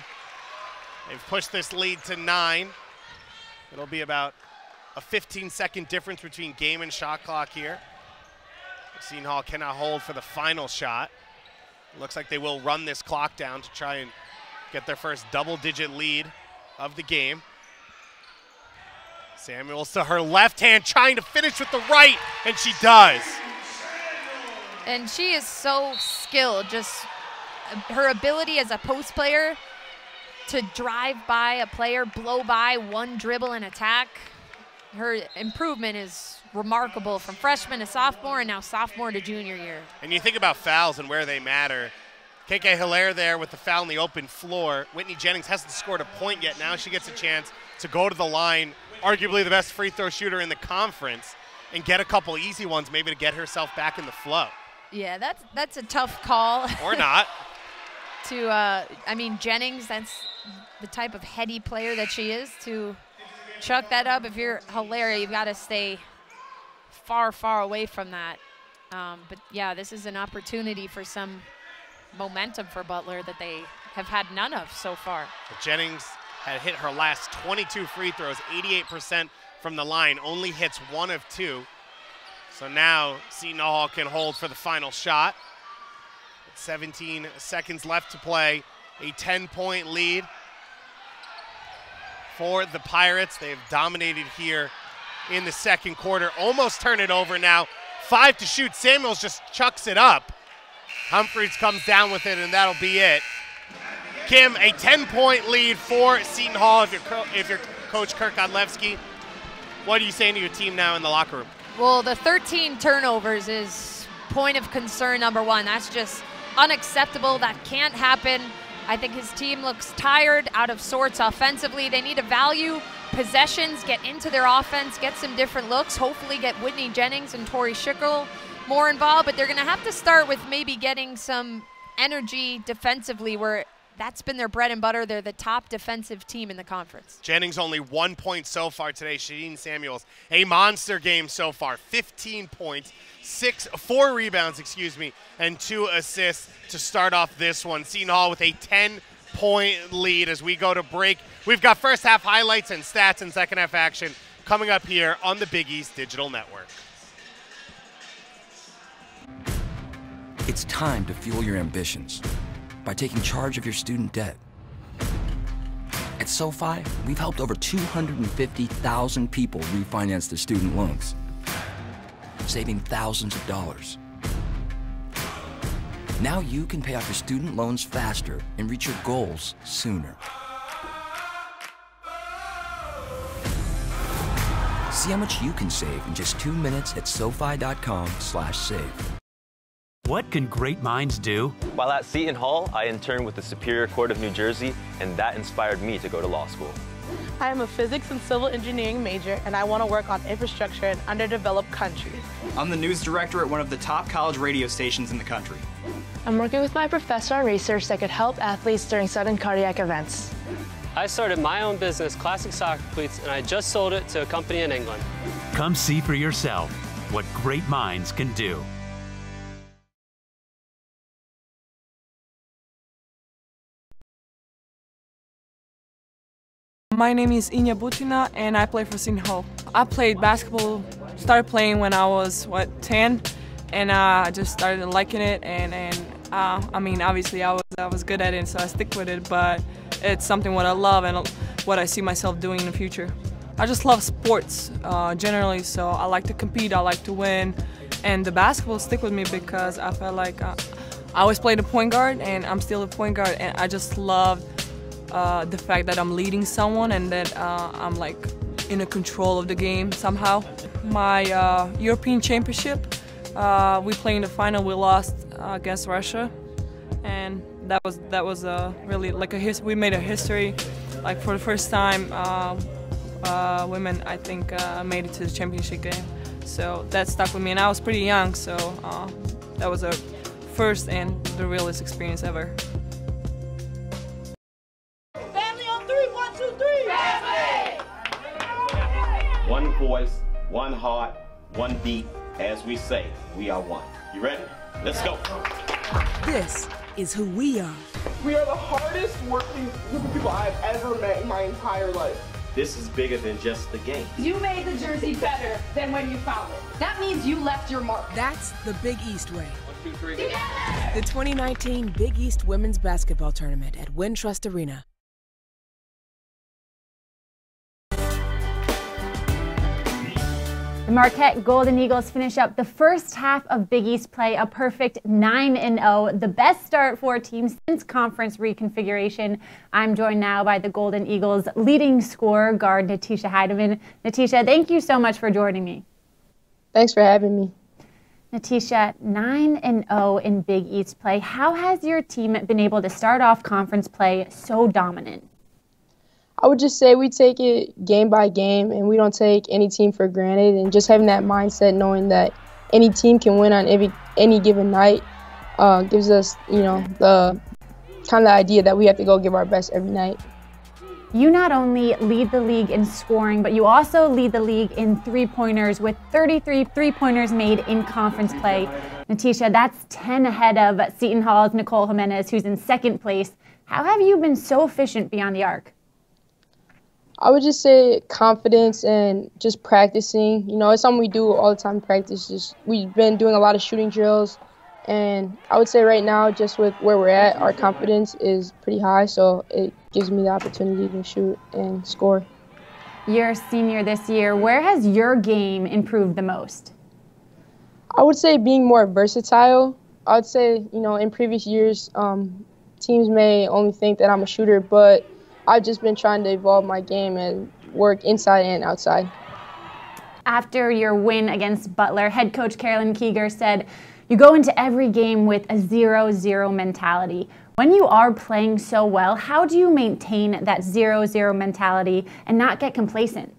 They've pushed this lead to 9. It'll be about a 15-second difference between game and shot clock here. Seton Hall cannot hold for the final shot. Looks like they will run this clock down to try and get their first double-digit lead of the game. Samuels to her left hand, trying to finish with the right, and she does. And she is so skilled, just her ability as a post player to drive by a player, blow by one dribble and attack. Her improvement is remarkable from freshman to sophomore and now sophomore to junior year. And you think about fouls and where they matter. KK Hilaire there with the foul on the open floor. Whitney Jennings hasn't scored a point yet. Now she gets a chance to go to the line, arguably the best free throw shooter in the conference, and get a couple easy ones maybe to get herself back in the flow. Yeah, that's a tough call. Or not. I mean, Jennings, that's the type of heady player that she is, to chuck that up. If you're Hilaire, you've got to stay far, far away from that. But yeah, this is an opportunity for some momentum for Butler that they have had none of so far. But Jennings had hit her last 22 free throws, 88% from the line, only hits 1 of 2. So now Seton Hall can hold for the final shot. 17 seconds left to play, a 10-point lead for the Pirates. They have dominated here in the second quarter. Almost turn it over now. 5 to shoot. Samuels just chucks it up. Humphreys comes down with it, and that'll be it. Kim, a 10-point lead for Seton Hall. If you're Coach Kirk Godlewski, what are you saying to your team now in the locker room? Well, the 13 turnovers is point of concern number 1. That's just unacceptable. That can't happen. I think his team looks tired, out of sorts offensively. They need to value possessions, get into their offense, get some different looks, hopefully get Whitney Jennings and Tori Schickel more involved, but they're going to have to start with maybe getting some energy defensively, where that's been their bread and butter. They're the top defensive team in the conference. Jennings only 1 point so far today. Shadeen Samuels, a monster game so far. 15 points, 4 rebounds, and 2 assists to start off this one. Seton Hall with a 10-point lead as we go to break. We've got first half highlights and stats and second half action coming up here on the Big East Digital Network. It's time to fuel your ambitions by taking charge of your student debt. At SoFi, we've helped over 250,000 people refinance their student loans, saving thousands of dollars. Now you can pay off your student loans faster and reach your goals sooner. See how much you can save in just 2 minutes at SoFi.com/save. What can great minds do? While at Seton Hall, I interned with the Superior Court of New Jersey, and that inspired me to go to law school. I am a physics and civil engineering major, and I want to work on infrastructure in underdeveloped countries. I'm the news director at one of the top college radio stations in the country. I'm working with my professor on research that could help athletes during sudden cardiac events. I started my own business, Classic Soccer Cleats, and I just sold it to a company in England. Come see for yourself what great minds can do. My name is Inya Butina and I play for Seton Hall. I played basketball, started playing when I was, 10? And I just started liking it and I mean, obviously I was good at it, so I stick with it, but it's something what I love and what I see myself doing in the future. I just love sports generally, so I like to compete, I like to win, and the basketball stick with me because I felt like I always played a point guard and I'm still a point guard, and I just love the fact that I'm leading someone and that I'm like in a control of the game somehow. My European Championship, we played in the final, we lost against Russia, and that was really like we made a history. Like for the first time, women I think made it to the championship game. So that stuck with me, and I was pretty young, so that was a first and the realest experience ever. Family on three, 1, 2, 3. Family! One voice, one heart, one beat. As we say, we are one. You ready? Let's go. This is who we are. We are the hardest working group of people I've ever met in my entire life. This is bigger than just the game. You made the jersey better than when you found it. That means you left your mark. That's the Big East way. 1, 2, 3. Together! The 2019 Big East Women's Basketball Tournament at Wintrust Arena. The Marquette Golden Eagles finish up the first half of Big East play, a perfect 9-0, the best start for a team since conference reconfiguration. I'm joined now by the Golden Eagles leading scorer, guard Natisha Heidemann. Natisha, thank you so much for joining me. Thanks for having me. Natisha, 9-0 in Big East play. How has your team been able to start off conference play so dominant? I would just say we take it game by game, and we don't take any team for granted. And just having that mindset, knowing that any team can win on any given night, gives us, the kind of idea that we have to go give our best every night. You not only lead the league in scoring, but you also lead the league in three-pointers with 33 three-pointers made in conference play. Natisha, that's 10 ahead of Seton Hall's Nicole Jimenez, who's in second place. How have you been so efficient beyond the arc? I would just say confidence and just practicing. It's something we do all the time in practice. We've been doing a lot of shooting drills, and I would say right now, just with where we're at, our confidence is pretty high, so it gives me the opportunity to shoot and score. You're a senior this year. Where has your game improved the most? I would say being more versatile. I would say, in previous years, teams may only think that I'm a shooter, but I've just been trying to evolve my game and work inside and outside. After your win against Butler, head coach Carolyn Keeger said, "You go into every game with a 0-0 mentality." When you are playing so well, how do you maintain that 0-0 mentality and not get complacent?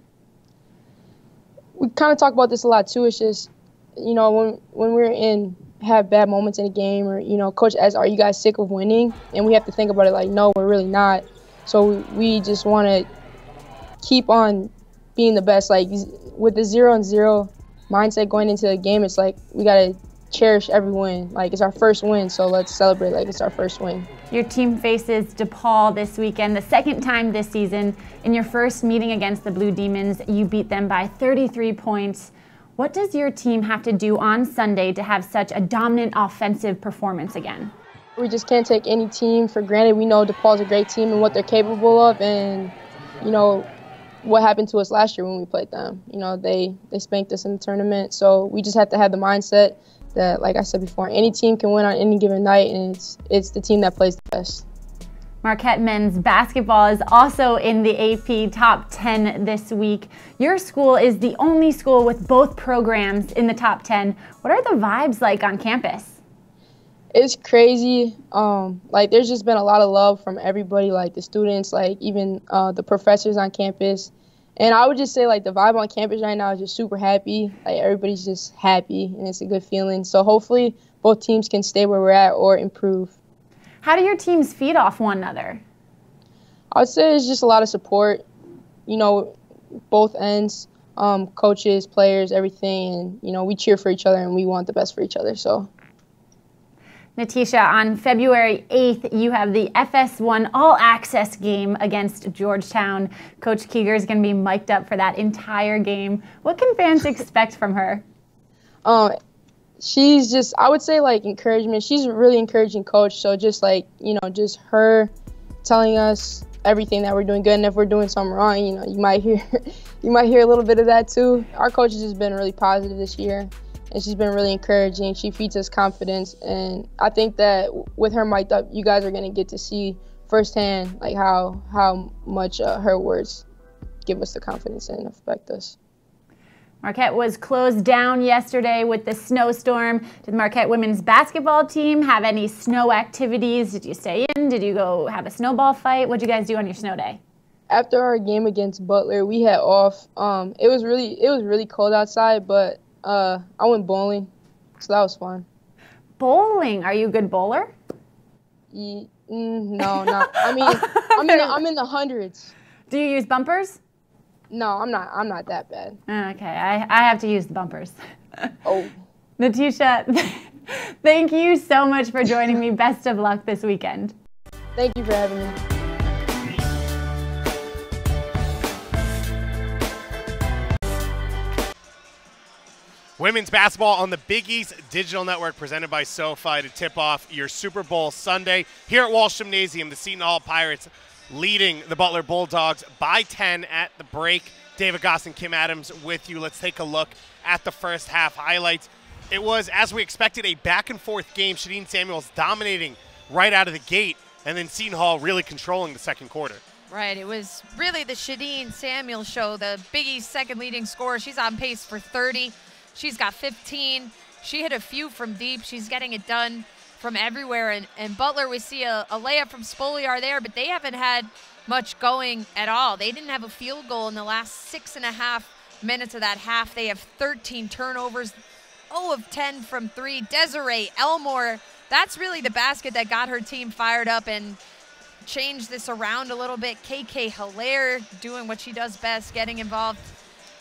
We kind of talk about this a lot too. It's just, when we're have bad moments in a game, or, coach asks, "Are you guys sick of winning?" And we have to think about it like, no, we're really not. So we just want to keep on being the best. Like with the 0-0 mindset going into the game, it's like we got to cherish every win. Like it's our first win, so let's celebrate like it's our first win. Your team faces DePaul this weekend, the second time this season. In your first meeting against the Blue Demons, you beat them by 33 points. What does your team have to do on Sunday to have such a dominant offensive performance again? We just can't take any team for granted. We know DePaul's a great team and what they're capable of, and, you know, what happened to us last year when we played them. You know, they spanked us in the tournament, so we just have to have the mindset that, like I said before, any team can win on any given night, and it's the team that plays the best. Marquette men's basketball is also in the AP top 10 this week. Your school is the only school with both programs in the top 10. What are the vibes like on campus? It's crazy. Like, there's just been a lot of love from everybody, like the students, like even the professors on campus. And I would just say, like, the vibe on campus right now is just super happy. Like, everybody's just happy, and it's a good feeling. So hopefully both teams can stay where we're at or improve. How do your teams feed off one another? I would say it's just a lot of support, you know, both ends, coaches, players, everything. And, you know, we cheer for each other and we want the best for each other. So. Natisha, on February 8th, you have the FS1 All-Access game against Georgetown. Coach Keeger is going to be mic'd up for that entire game. What can fans expect from her? She's just, I would say, like, encouragement. She's a really encouraging coach. So just, like, you know, just her telling us everything that we're doing good, and if we're doing something wrong, you know, you might hear a little bit of that too. Our coach has just been really positive this year. And she's been really encouraging. She feeds us confidence. And I think that with her mic'd up, you guys are going to get to see firsthand, like, how much her words give us the confidence and affect us. Marquette was closed down yesterday with the snowstorm. Did the Marquette women's basketball team have any snow activities? Did you stay in? Did you go have a snowball fight? What did you guys do on your snow day? After our game against Butler, we had off. It was really cold outside, but I went bowling, so that was fun. Bowling? Are you a good bowler? No, not. I mean, I'm in the hundreds. Do you use bumpers? No, I'm not that bad. Okay, I have to use the bumpers. Oh. Natisha, thank you so much for joining me. Best of luck this weekend. Thank you for having me. Women's basketball on the Big East Digital Network, presented by SoFi, to tip off your Super Bowl Sunday. Here at Walsh Gymnasium, the Seton Hall Pirates leading the Butler Bulldogs by 10 at the break. David Goss and Kim Adams with you. Let's take a look at the first half highlights. It was, as we expected, a back-and-forth game. Shadeen Samuels dominating right out of the gate, and then Seton Hall really controlling the second quarter. Right, it was really the Shadeen Samuels show, the Big East second leading scorer. She's on pace for 30. She's got 15. She hit a few from deep. She's getting it done from everywhere. And Butler, we see a layup from Spoliar there, but they haven't had much going at all. They didn't have a field goal in the last 6.5 minutes of that half. They have 13 turnovers, 0 of 10 from 3. Desiree Elmore, that's really the basket that got her team fired up and changed this around a little bit. KK Hilaire doing what she does best, getting involved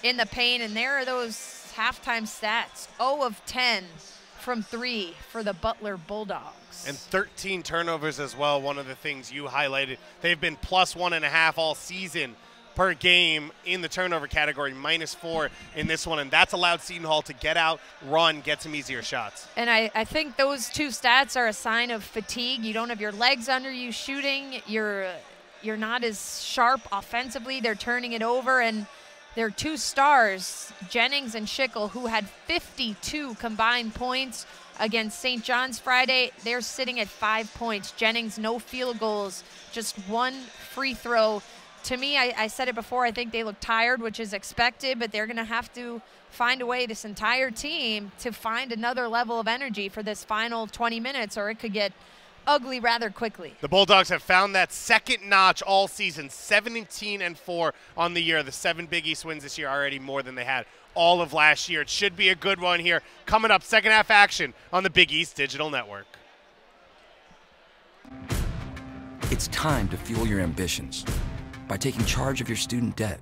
in the paint. And there are those halftime stats, 0 of 10 from 3 for the Butler Bulldogs. And 13 turnovers as well, one of the things you highlighted. They've been plus 1.5 all season per game in the turnover category, -4 in this one, and that's allowed Seton Hall to get out, run, get some easier shots. And I think those two stats are a sign of fatigue. You don't have your legs under you shooting. You're not as sharp offensively. They're turning it over, and their two stars, Jennings and Schickel, who had 52 combined points against St. John's Friday, they're sitting at 5 points. Jennings, no field goals, just 1 free throw. To me, I said it before, I think they look tired, which is expected, but they're going to have to find a way, this entire team, to find another level of energy for this final 20 minutes, or it could get ugly rather quickly. The Bulldogs have found that second notch all season, 17-4 on the year. The 7 Big East wins this year, already more than they had all of last year. It should be a good one here. Coming up, second half action on the Big East Digital Network. It's time to fuel your ambitions by taking charge of your student debt.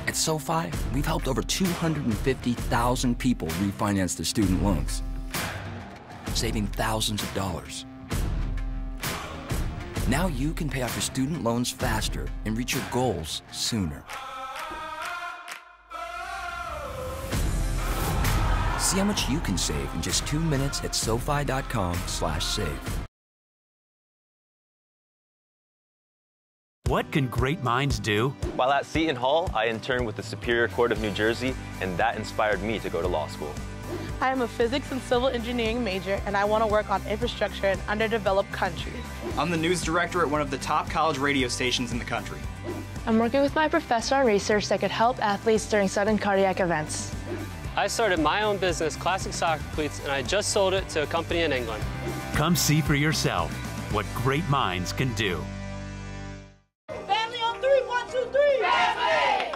At SoFi, we've helped over 250,000 people refinance their student loans, saving thousands of dollars. Now you can pay off your student loans faster and reach your goals sooner. See how much you can save in just 2 minutes at SoFi.com/save. What can great minds do? While at Seton Hall, I interned with the Superior Court of New Jersey, and that inspired me to go to law school. I am a physics and civil engineering major, and I want to work on infrastructure in underdeveloped countries. I'm the news director at one of the top college radio stations in the country. I'm working with my professor on research that could help athletes during sudden cardiac events. I started my own business, Classic Soccer Cleats, and I just sold it to a company in England. Come see for yourself what great minds can do. Family on three, 1, 2, 3. Family!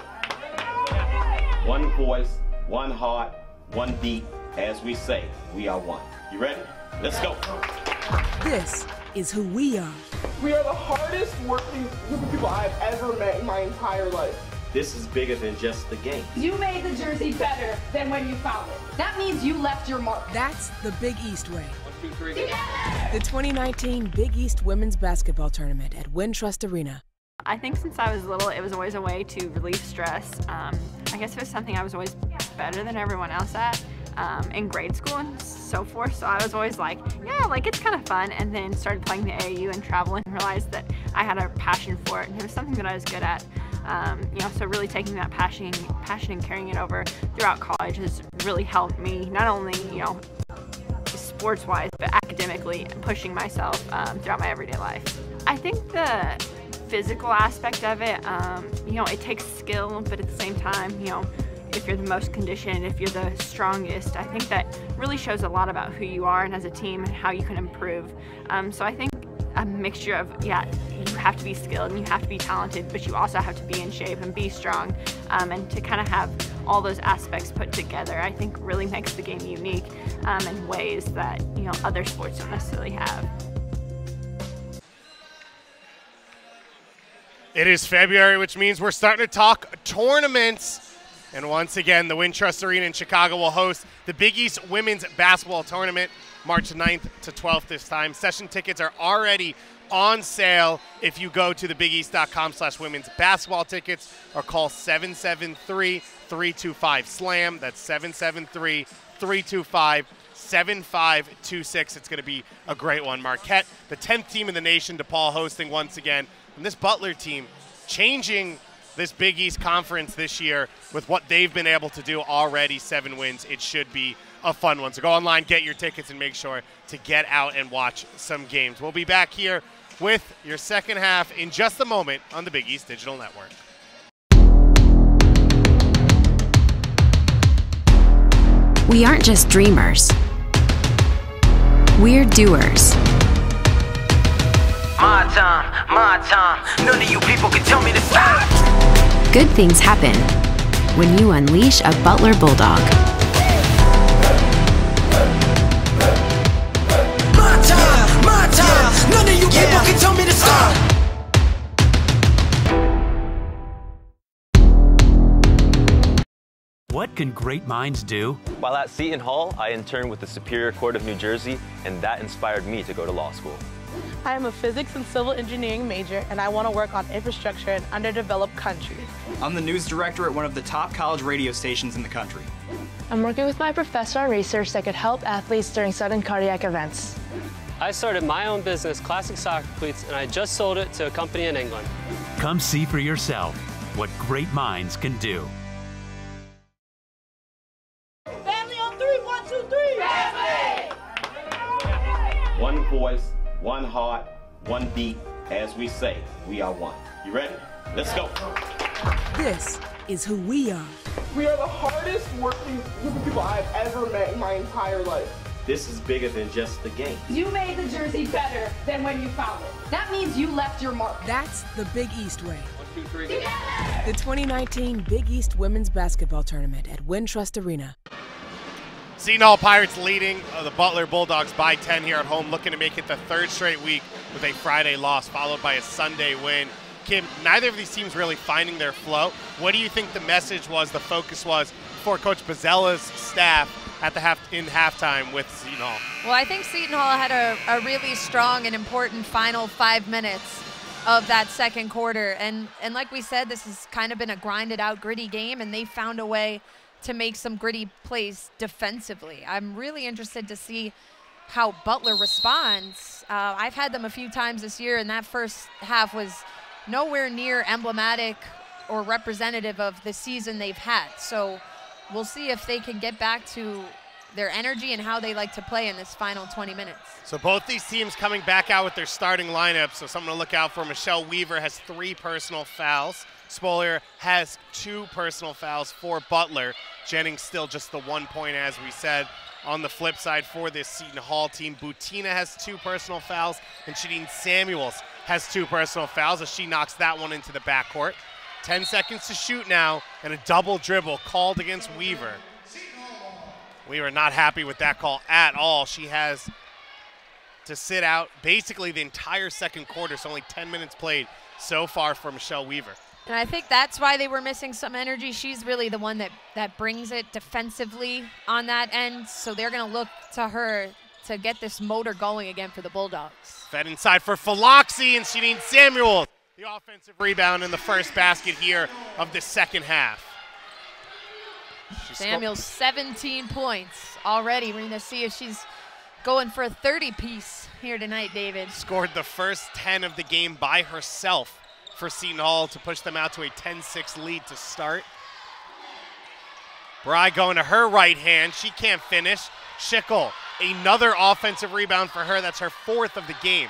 One voice, one heart, one beat. As we say, we are one. You ready? Let's go. This is who we are. We are the hardest working group of people I've ever met in my entire life. This is bigger than just the game. You made the jersey better than when you found it. That means you left your mark. That's the Big East way. 1, 2, 3. Together! The 2019 Big East Women's Basketball Tournament at Wintrust Arena. I think since I was little, it was always a way to relieve stress. I guess it was something I was always better than everyone else at in grade school and so forth. So I was always like, yeah, like it's kind of fun. And then started playing the AAU and traveling and realized that I had a passion for it. And it was something that I was good at. You know, so really taking that passion and carrying it over throughout college has really helped me, not only, you know, sports-wise, but academically and pushing myself throughout my everyday life. I think the physical aspect of it, you know, it takes skill, but at the same time, you know, if you're the most conditioned, if you're the strongest, I think that really shows a lot about who you are and as a team and how you can improve. So I think a mixture of, yeah, you have to be skilled and you have to be talented, but you also have to be in shape and be strong, and to kind of have all those aspects put together, I think really makes the game unique in ways that, you know, other sports don't necessarily have. It is February, which means we're starting to talk tournaments. And once again, the Wintrust Arena in Chicago will host the Big East Women's Basketball Tournament, March 9th to 12th this time. Session tickets are already on sale if you go to thebigeast.com/women's basketball tickets or call 773-325-SLAM. That's 773-325-7526. It's going to be a great one. Marquette, the 10th team in the nation, DePaul hosting once again. And this Butler team changing this Big East Conference this year with what they've been able to do already, 7 wins. It should be a fun one. So go online, get your tickets, and make sure to get out and watch some games. We'll be back here with your second half in just a moment on the Big East Digital Network. We aren't just dreamers. We're doers. My time, none of you people can tell me to stop. Good things happen when you unleash a Butler Bulldog. My time, none of you people can tell me to stop. What can great minds do? While at Seton Hall, I interned with the Superior Court of New Jersey, and that inspired me to go to law school. I am a physics and civil engineering major, and I want to work on infrastructure in underdeveloped countries. I'm the news director at one of the top college radio stations in the country. I'm working with my professor on research that could help athletes during sudden cardiac events. I started my own business, Classic Soccer Cleats, and I just sold it to a company in England. Come see for yourself what great minds can do. Family on three, 1, 2, 3. Family! One voice, one heart, one beat. As we say, we are one. You ready? Let's go. This is who we are. We are the hardest working group of people I've ever met in my entire life. This is bigger than just the game. You made the jersey better than when you found it. That means you left your mark. That's the Big East way. 1, 2, 3. Together! The 2019 Big East Women's Basketball Tournament at Wintrust Arena. Seton Hall Pirates leading the Butler Bulldogs by 10 here at home, looking to make it the third straight week with a Friday loss followed by a Sunday win. Kim, neither of these teams really finding their flow. What do you think the message was, the focus was for Coach Bazzella's staff at the halftime with Seton Hall? Well, I think Seton Hall had a really strong and important final 5 minutes of that second quarter. And like we said, this has kind of been a grinded out, gritty game, and they found a way to make some gritty plays defensively. I'm really interested to see how Butler responds. I've had them a few times this year, and that first half was nowhere near emblematic or representative of the season they've had. So we'll see if they can get back to their energy and how they like to play in this final 20 minutes. So both these teams coming back out with their starting lineup, so something to look out for. Michelle Weaver has 3 personal fouls. Spoliar has 2 personal fouls for Butler. Jennings still just the 1 point, as we said. On the flip side for this Seton Hall team, Butina has 2 personal fouls, and Shadeen Samuels has 2 personal fouls as she knocks that one into the backcourt. 10 seconds to shoot now, and a double dribble called against Weaver. Weaver not happy with that call at all. She has to sit out basically the entire second quarter, so only 10 minutes played so far for Michelle Weaver. And I think that's why they were missing some energy. She's really the one that brings it defensively on that end, so they're going to look to her to get this motor going again for the Bulldogs. Fed inside for Philoxy and Shadeen Samuels. The offensive rebound in the first basket here of the second half. Samuels, 17 points already. We're going to see if she's going for a 30-piece here tonight, David. Scored the first 10 of the game by herself for Seton Hall to push them out to a 10-6 lead to start. Bry going to her right hand. She can't finish. Schickel, another offensive rebound for her. That's her 4th of the game.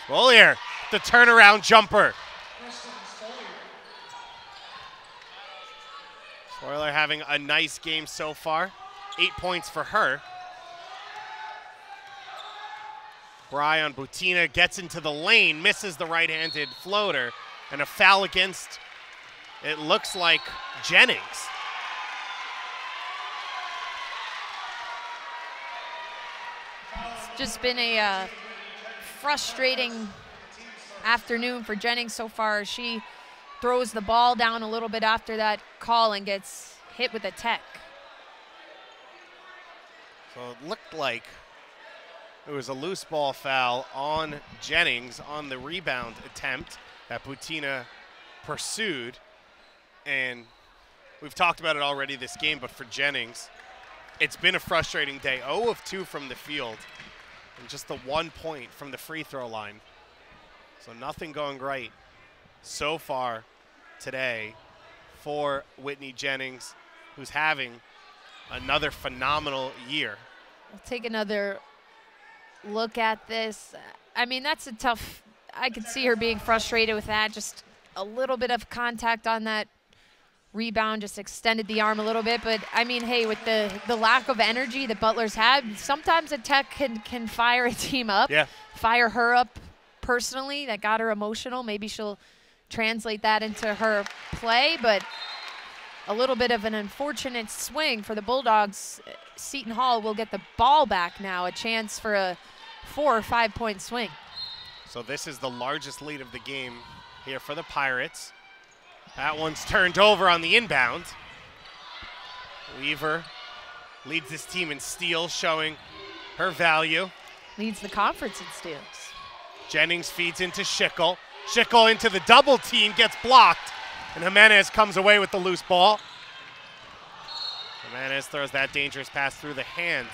Spoliar, the turnaround jumper. Spoliar having a nice game so far. 8 points for her. Bry on Butina gets into the lane, misses the right-handed floater, and a foul against, it looks like, Jennings. It's just been a frustrating afternoon for Jennings so far. She throws the ball down a little bit after that call and gets hit with a tech. So it looked like it was a loose ball foul on Jennings on the rebound attempt that Butina pursued. And we've talked about it already this game, but for Jennings, it's been a frustrating day. 0 of 2 from the field and just the 1 point from the free throw line. So nothing going right so far today for Whitney Jennings, who's having another phenomenal year. We'll take another look at this. I mean, that's a tough, I could see her being frustrated with that. Just a little bit of contact on that rebound just extended the arm a little bit. But I mean, hey, with the lack of energy that Butler's had, sometimes a tech can fire a team up, fire her up personally. That got her emotional. Maybe she'll translate that into her play, but a little bit of an unfortunate swing for the Bulldogs. Seton Hall will get the ball back now, a chance for a 4 or 5 point swing. So this is the largest lead of the game here for the Pirates. That one's turned over on the inbound. Weaver leads this team in steals, showing her value. Leads the conference in steals. Jennings feeds into Schickel. Schickel into the double team, gets blocked, and Jimenez comes away with the loose ball. Jimenez throws that dangerous pass through the hands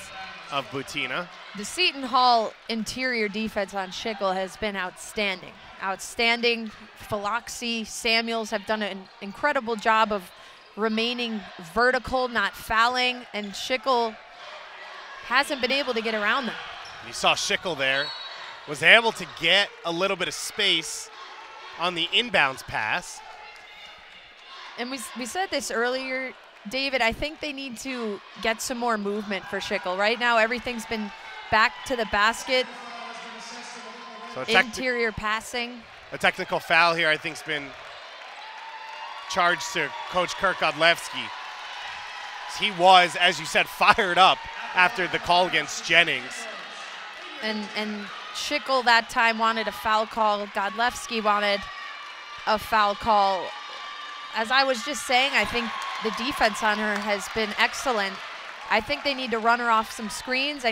of Butina. The Seton Hall interior defense on Schickel has been outstanding. Outstanding. Philoxy, Samuels have done an incredible job of remaining vertical, not fouling, and Schickel hasn't been able to get around them. You saw Schickel there, was able to get a little bit of space on the inbounds pass. And we said this earlier, David, I think they need to get some more movement for Schickel. Right now, everything's been back to the basket, so interior passing. A technical foul here, I think, has been charged to Coach Kirk Godlewski. He was, as you said, fired up after the call against Jennings. And Schickel that time wanted a foul call. Godlewski wanted a foul call. As I was just saying, I think the defense on her has been excellent. I think they need to run her off some screens. I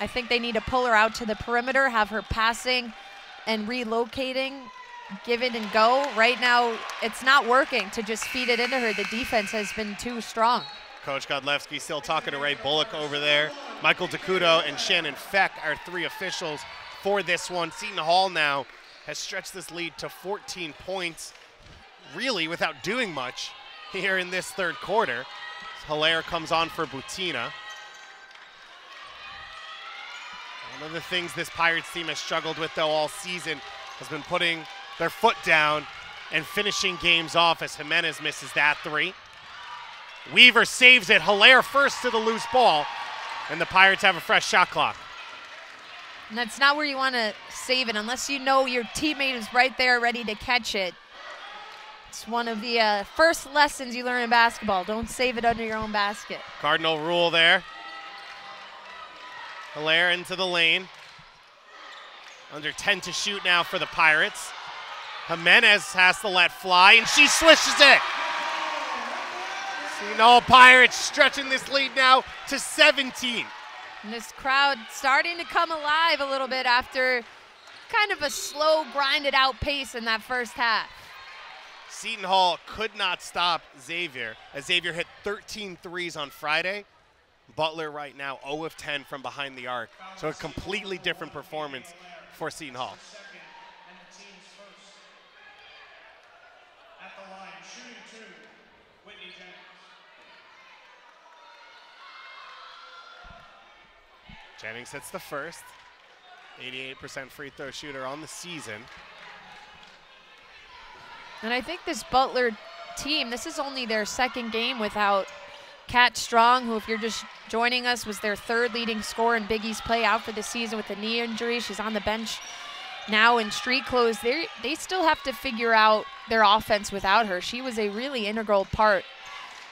think they need to pull her out to the perimeter, have her passing and relocating give it and go. Right now, it's not working to just feed it into her. The defense has been too strong. Coach Godlewski still talking to Ray Bullock over there. Michael DeCudo and Shannon Feck are 3 officials for this one. Seton Hall now has stretched this lead to 14 points, really without doing much here in this third quarter. Hilaire comes on for Butina. One of the things this Pirates team has struggled with, though, all season has been putting their foot down and finishing games off, as Jimenez misses that 3. Weaver saves it. Hilaire first to the loose ball, and the Pirates have a fresh shot clock. And that's not where you want to save it unless you know your teammate is right there ready to catch it. It's one of the first lessons you learn in basketball. Don't save it under your own basket. Cardinal rule there. Hilaire into the lane. Under 10 to shoot now for the Pirates. Jimenez has to let fly, and she swishes it. Seton Hall Pirates stretching this lead now to 17. And this crowd starting to come alive a little bit after kind of a slow, grinded out pace in that first half. Seton Hall could not stop Xavier, as Xavier hit 13 threes on Friday. Butler right now 0 of 10 from behind the arc. So a completely different performance for Seton Hall. Jennings hits the first. 88% free throw shooter on the season. And I think this Butler team, this is only their second game without Kat Strong, who, if you're just joining us, was their 3rd leading scorer in Big East play, out for the season with a knee injury. She's on the bench now in street clothes. They still have to figure out their offense without her. She was a really integral part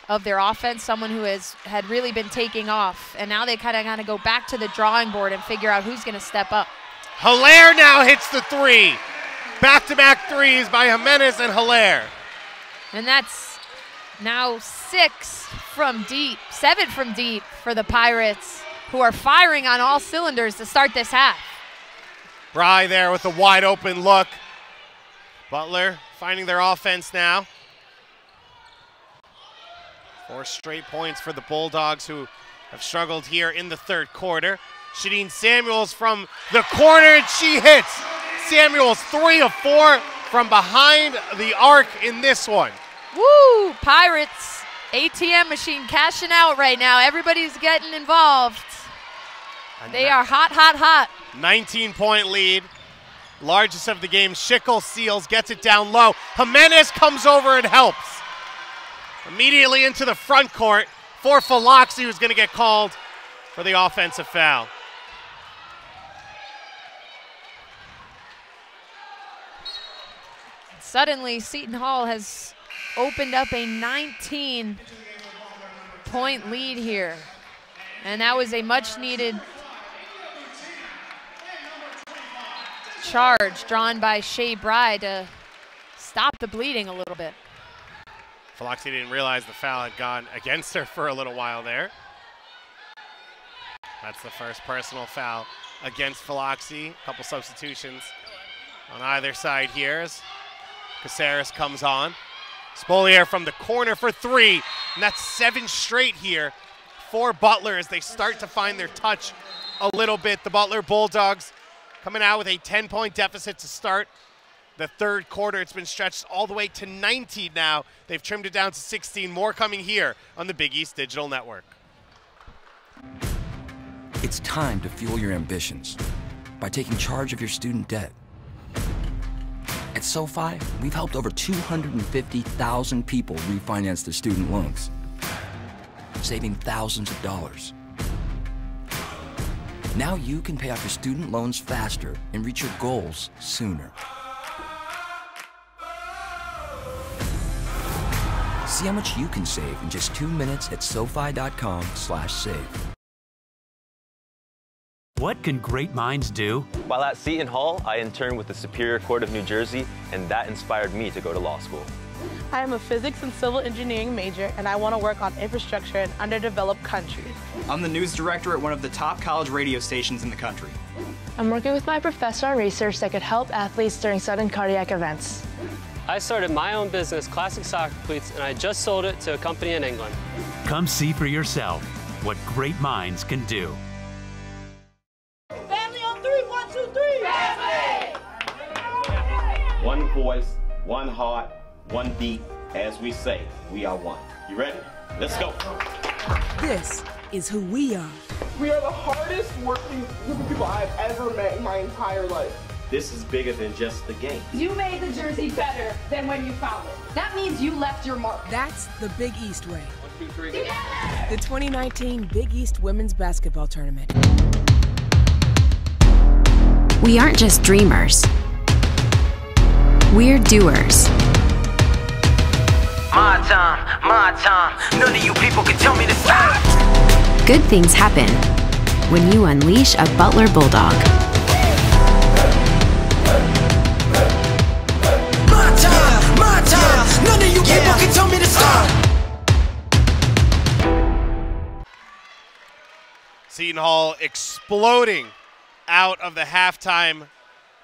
of their offense, someone who had really been taking off. And now they kind of got to go back to the drawing board and figure out who's going to step up. Hilaire now hits the 3. Back-to-back threes by Jimenez and Hilaire. And that's now 6 from deep, 7 from deep for the Pirates, who are firing on all cylinders to start this half. Bry there with a wide open look. Butler finding their offense now. 4 straight points for the Bulldogs, who have struggled here in the third quarter. Shadeen Samuels from the corner, and she hits. Samuels 3 of 4 from behind the arc in this one. Woo! Pirates ATM machine cashing out right now. Everybody's getting involved. They are hot, hot, hot. 19-point lead. Largest of the game. Schickel seals, gets it down low. Jimenez comes over and helps. Immediately into the front court for Faloxi, who's going to get called for the offensive foul. Suddenly, Seton Hall has opened up a 19-point lead here. And that was a much-needed charge drawn by Shea Bry to stop the bleeding a little bit. Faloxi didn't realize the foul had gone against her for a little while there. That's the first personal foul against Faloxi. A couple substitutions on either side here as Caceres comes on. Spolier from the corner for 3, and that's 7 straight here for Butler as they start to find their touch a little bit. The Butler Bulldogs coming out with a 10-point deficit to start the third quarter. It's been stretched all the way to 19 now. They've trimmed it down to 16. More coming here on the Big East Digital Network. It's time to fuel your ambitions by taking charge of your student debt. At SoFi, we've helped over 250,000 people refinance their student loans, saving thousands of dollars. Now you can pay off your student loans faster and reach your goals sooner. See how much you can save in just 2 minutes at SoFi.com/save. What can great minds do? While at Seton Hall, I interned with the Superior Court of New Jersey, and that inspired me to go to law school. I am a physics and civil engineering major, and I want to work on infrastructure in underdeveloped countries. I'm the news director at one of the top college radio stations in the country. I'm working with my professor on research that could help athletes during sudden cardiac events. I started my own business, Classic Soccer Cleats, and I just sold it to a company in England. Come see for yourself what great minds can do. Family on three, 1, 2, 3. Family! One voice, one heart, one beat. As we say, we are one. You ready? Let's go. This is who we are. We are the hardest working group of people I've ever met in my entire life. This is bigger than just the game. You made the jersey better than when you found it. That means you left your mark. That's the Big East way. 1, 2, 3. Together! The 2019 Big East Women's Basketball Tournament. We aren't just dreamers. We're doers. My time. None of you people can tell me to stop. Good things happen when you unleash a Butler Bulldog. My time. None of you people can tell me to stop. Seton Hall exploding out of the halftime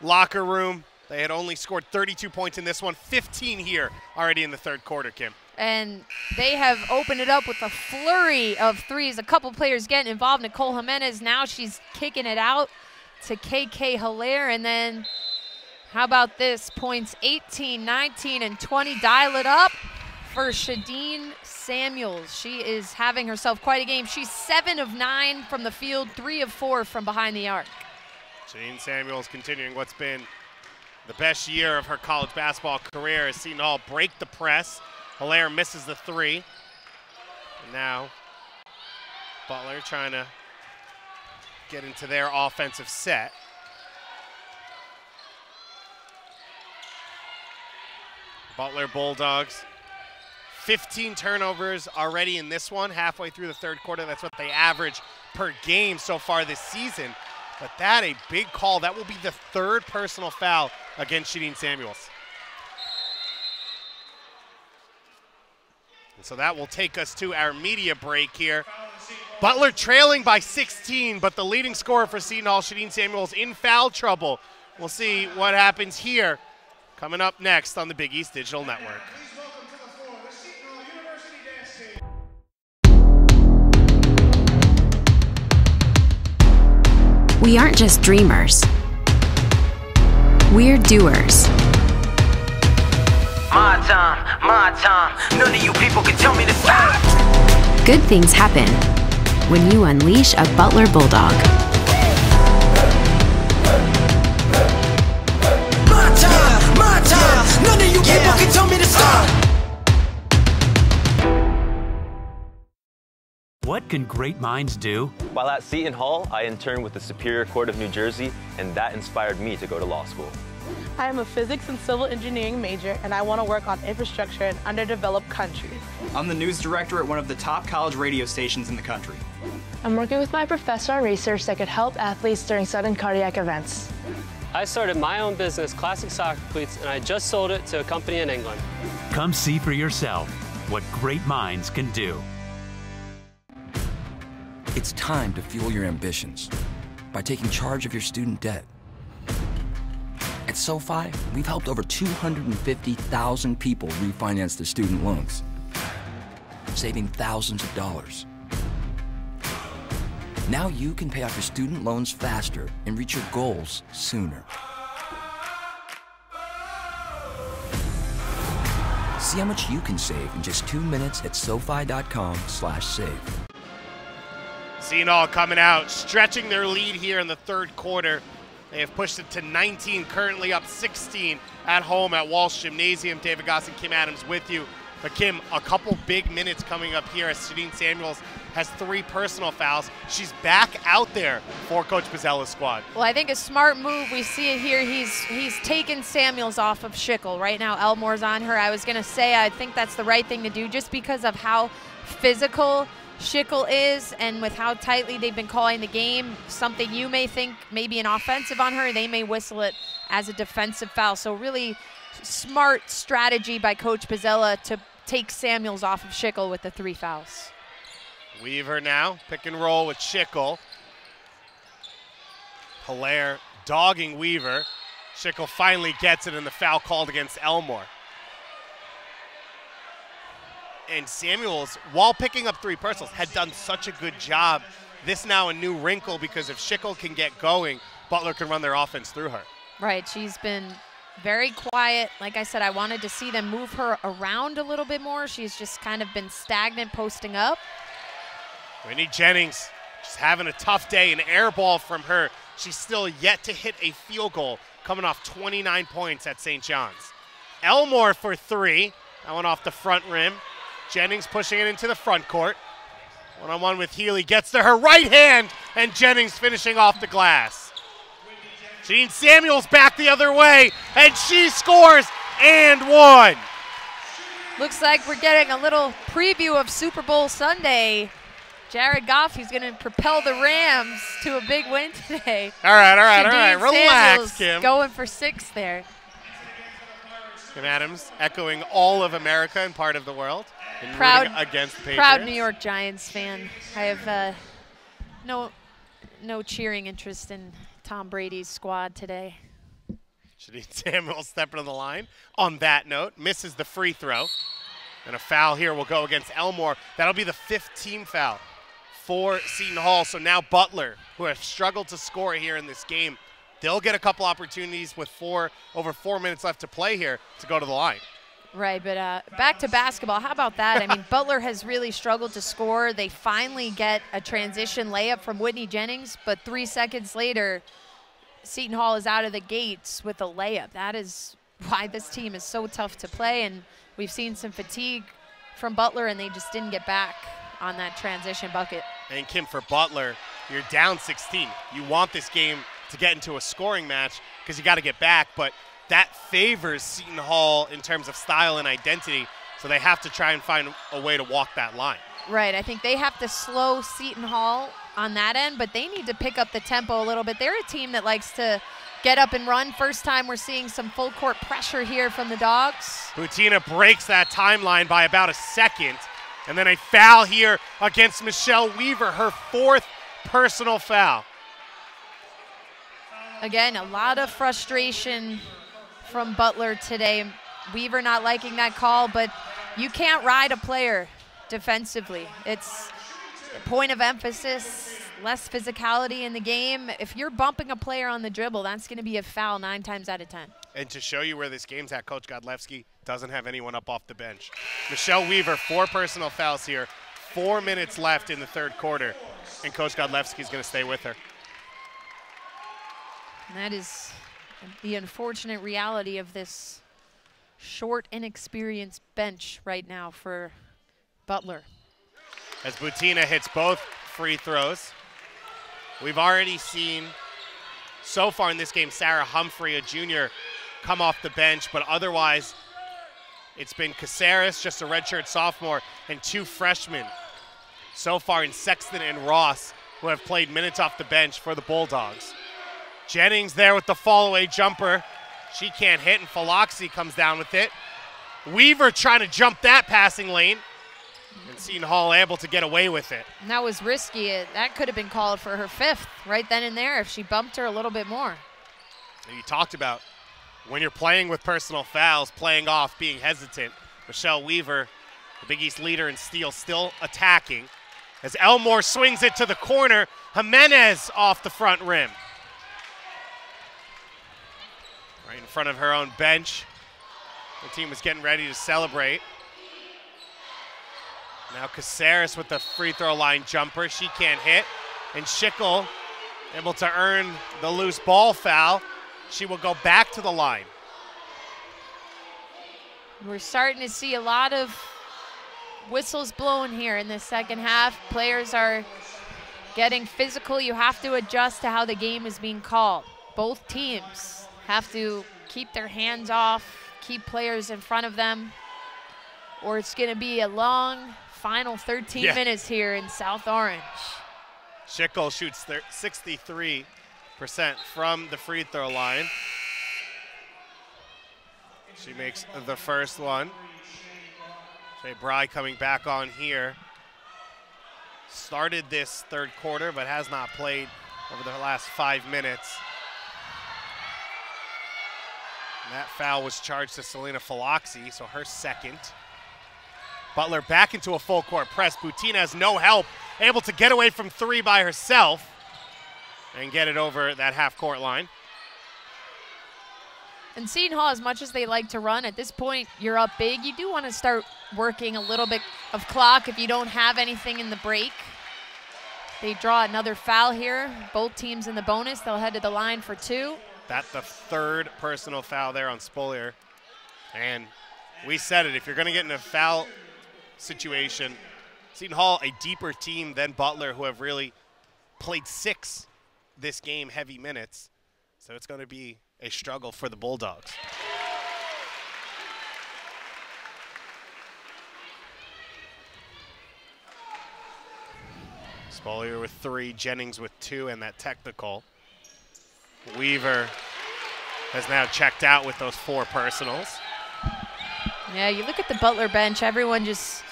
locker room. They had only scored 32 points in this one, 15 here already in the third quarter, Kim. And they have opened it up with a flurry of threes. A couple players getting involved. Nicole Jimenez, now she's kicking it out to KK Hilaire. And then how about this? Points 18, 19, and 20. Dial it up for Shadeen Samuels. She is having herself quite a game. She's 7 of 9 from the field, 3 of 4 from behind the arc. Shadeen Samuels continuing what's been the best year of her college basketball career as Seton Hall break the press. Hilaire misses the 3. And now Butler trying to get into their offensive set. Butler Bulldogs, 15 turnovers already in this one, halfway through the third quarter. That's what they average per game so far this season. But that a big call. That will be the 3rd personal foul against Shadeen Samuels. And so that will take us to our media break here. Butler trailing by 16, but the leading scorer for Seton Hall, Shadeen Samuels, in foul trouble. We'll see what happens here coming up next on the Big East Digital Network. We aren't just dreamers. We're doers. My time. None of you people can tell me to stop. Good things happen when you unleash a Butler Bulldog. My time. None of you people can tell me to stop. What can great minds do? While at Seton Hall, I interned with the Superior Court of New Jersey, and that inspired me to go to law school. I am a physics and civil engineering major, and I want to work on infrastructure in underdeveloped countries. I'm the news director at one of the top college radio stations in the country. I'm working with my professor on research that could help athletes during sudden cardiac events. I started my own business, Classic Soccer Cleats, and I just sold it to a company in England. Come see for yourself what great minds can do. It's time to fuel your ambitions by taking charge of your student debt. At SoFi, we've helped over 250,000 people refinance their student loans, saving thousands of dollars. Now you can pay off your student loans faster and reach your goals sooner. See how much you can save in just 2 minutes at SoFi.com/save. Seton Hall coming out, stretching their lead here in the third quarter. They have pushed it to 19, currently up 16 at home at Walsh Gymnasium. David Goss and Kim Adams with you. But Kim, a couple big minutes coming up here as Shadeen Samuels has 3 personal fouls. She's back out there for Coach Pizzella's squad. Well, I think a smart move. We see it here. He's taken Samuels off of Schickel. Right now, Elmore's on her. I was going to say I think that's the right thing to do just because of how physical Schickel is, and with how tightly they've been calling the game. Something you may think maybe an offensive on her, they may whistle it as a defensive foul. So really smart strategy by Coach Pizzella to take Samuels off of Schickel with the 3 fouls. Weaver now, pick and roll with Schickel. Hilaire dogging Weaver. Schickel finally gets it, and the foul called against Elmore. And Samuels, while picking up 3 personals, had done such a good job. This now a new wrinkle, because if Schickel can get going, Butler can run their offense through her. Right, she's been very quiet. Like I said, I wanted to see them move her around a little bit more. She's just kind of been stagnant posting up. Whitney Jennings just having a tough day. An air ball from her. She's still yet to hit a field goal, coming off 29 points at St. John's. Elmore for 3. That one off the front rim. Jennings pushing it into the front court. One-on-one with Healy. Gets to her right hand, and Jennings finishing off the glass. Jean Samuels back the other way, and she scores and 1. Looks like we're getting a little preview of Super Bowl Sunday. Jared Goff, he's going to propel the Rams to a big win today. All right. Relax, Samuels Kim. Going for 6 there. Kim Adams echoing all of America and part of the world. Proud against the Patriots. Proud New York Giants fan. I have no cheering interest in Tom Brady's squad today. Janine Samuels stepping on the line. On that note, misses the free throw. And a foul here will go against Elmore. That'll be the 5th team foul for Seton Hall. So now Butler, who have struggled to score here in this game, they'll get a couple opportunities with over 4 minutes left to play here to go to the line. Right, but back to basketball. How about that? I mean, Butler has really struggled to score. They finally get a transition layup from Whitney Jennings, but 3 seconds later, Seton Hall is out of the gates with a layup. That is why this team is so tough to play, and we've seen some fatigue from Butler, and they just didn't get back on that transition bucket. And Kim, for Butler, you're down 16. You want this game to get into a scoring match because you got to get back, but that favors Seton Hall in terms of style and identity, so they have to try and find a way to walk that line. Right, I think they have to slow Seton Hall on that end, but they need to pick up the tempo a little bit. They're a team that likes to get up and run. First time we're seeing some full court pressure here from the Dogs. Butina breaks that timeline by about a second, and then a foul here against Michelle Weaver, her 4th personal foul. Again, a lot of frustration from Butler today. Weaver not liking that call, but you can't ride a player defensively. It's a point of emphasis, less physicality in the game. If you're bumping a player on the dribble, that's going to be a foul 9 times out of 10. And to show you where this game's at, Coach Godlewski doesn't have anyone up off the bench. Michelle Weaver, 4 personal fouls here, 4 minutes left in the 3rd quarter, and Coach Godlewski's going to stay with her. And that is the unfortunate reality of this short, inexperienced bench right now for Butler. As Butina hits both free throws, we've already seen so far in this game Sarah Humphrey, a junior, come off the bench, but otherwise it's been Caceres, just a redshirt sophomore, and 2 freshmen so far in Sexton and Ross, who have played minutes off the bench for the Bulldogs. Jennings there with the fall-away jumper. She can't hit, and Faloxi comes down with it. Weaver trying to jump that passing lane, and Seton Hall able to get away with it. And that was risky. That could have been called for her 5th right then and there if she bumped her a little bit more. And you talked about when you're playing with personal fouls, playing off, being hesitant. Michelle Weaver, the Big East leader in steals, still attacking. As Elmore swings it to the corner, Jimenez off the front rim. Right in front of her own bench. The team was getting ready to celebrate. Now Caceres with the free throw line jumper. She can't hit. And Schickel able to earn the loose ball foul. She will go back to the line. We're starting to see a lot of whistles blown here in the second half. Players are getting physical. You have to adjust to how the game is being called. Both teams have to keep their hands off, keep players in front of them, or it's going to be a long final 13 minutes here in South Orange. Schickel shoots 63% from the free throw line. She makes the first one. Shea Bry coming back on here. Started this third quarter, but has not played over the last 5 minutes. And that foul was charged to Selena Faloxi, so her second. Butler back into a full court press. Butina has no help, able to get away from three by herself and get it over that half-court line. And Seton Hall, as much as they like to run, at this point you're up big. You do want to start working a little bit of clock if you don't have anything in the break. They draw another foul here. Both teams in the bonus. They'll head to the line for two. That's the third personal foul there on Spolier. And we said it, if you're going to get in a foul situation, Seton Hall, a deeper team than Butler, who have really played 6 this game, heavy minutes. So it's going to be a struggle for the Bulldogs. Spolier with 3, Jennings with 2, and that technical. Weaver has now checked out with those 4 personals. Yeah, you look at the Butler bench, everyone just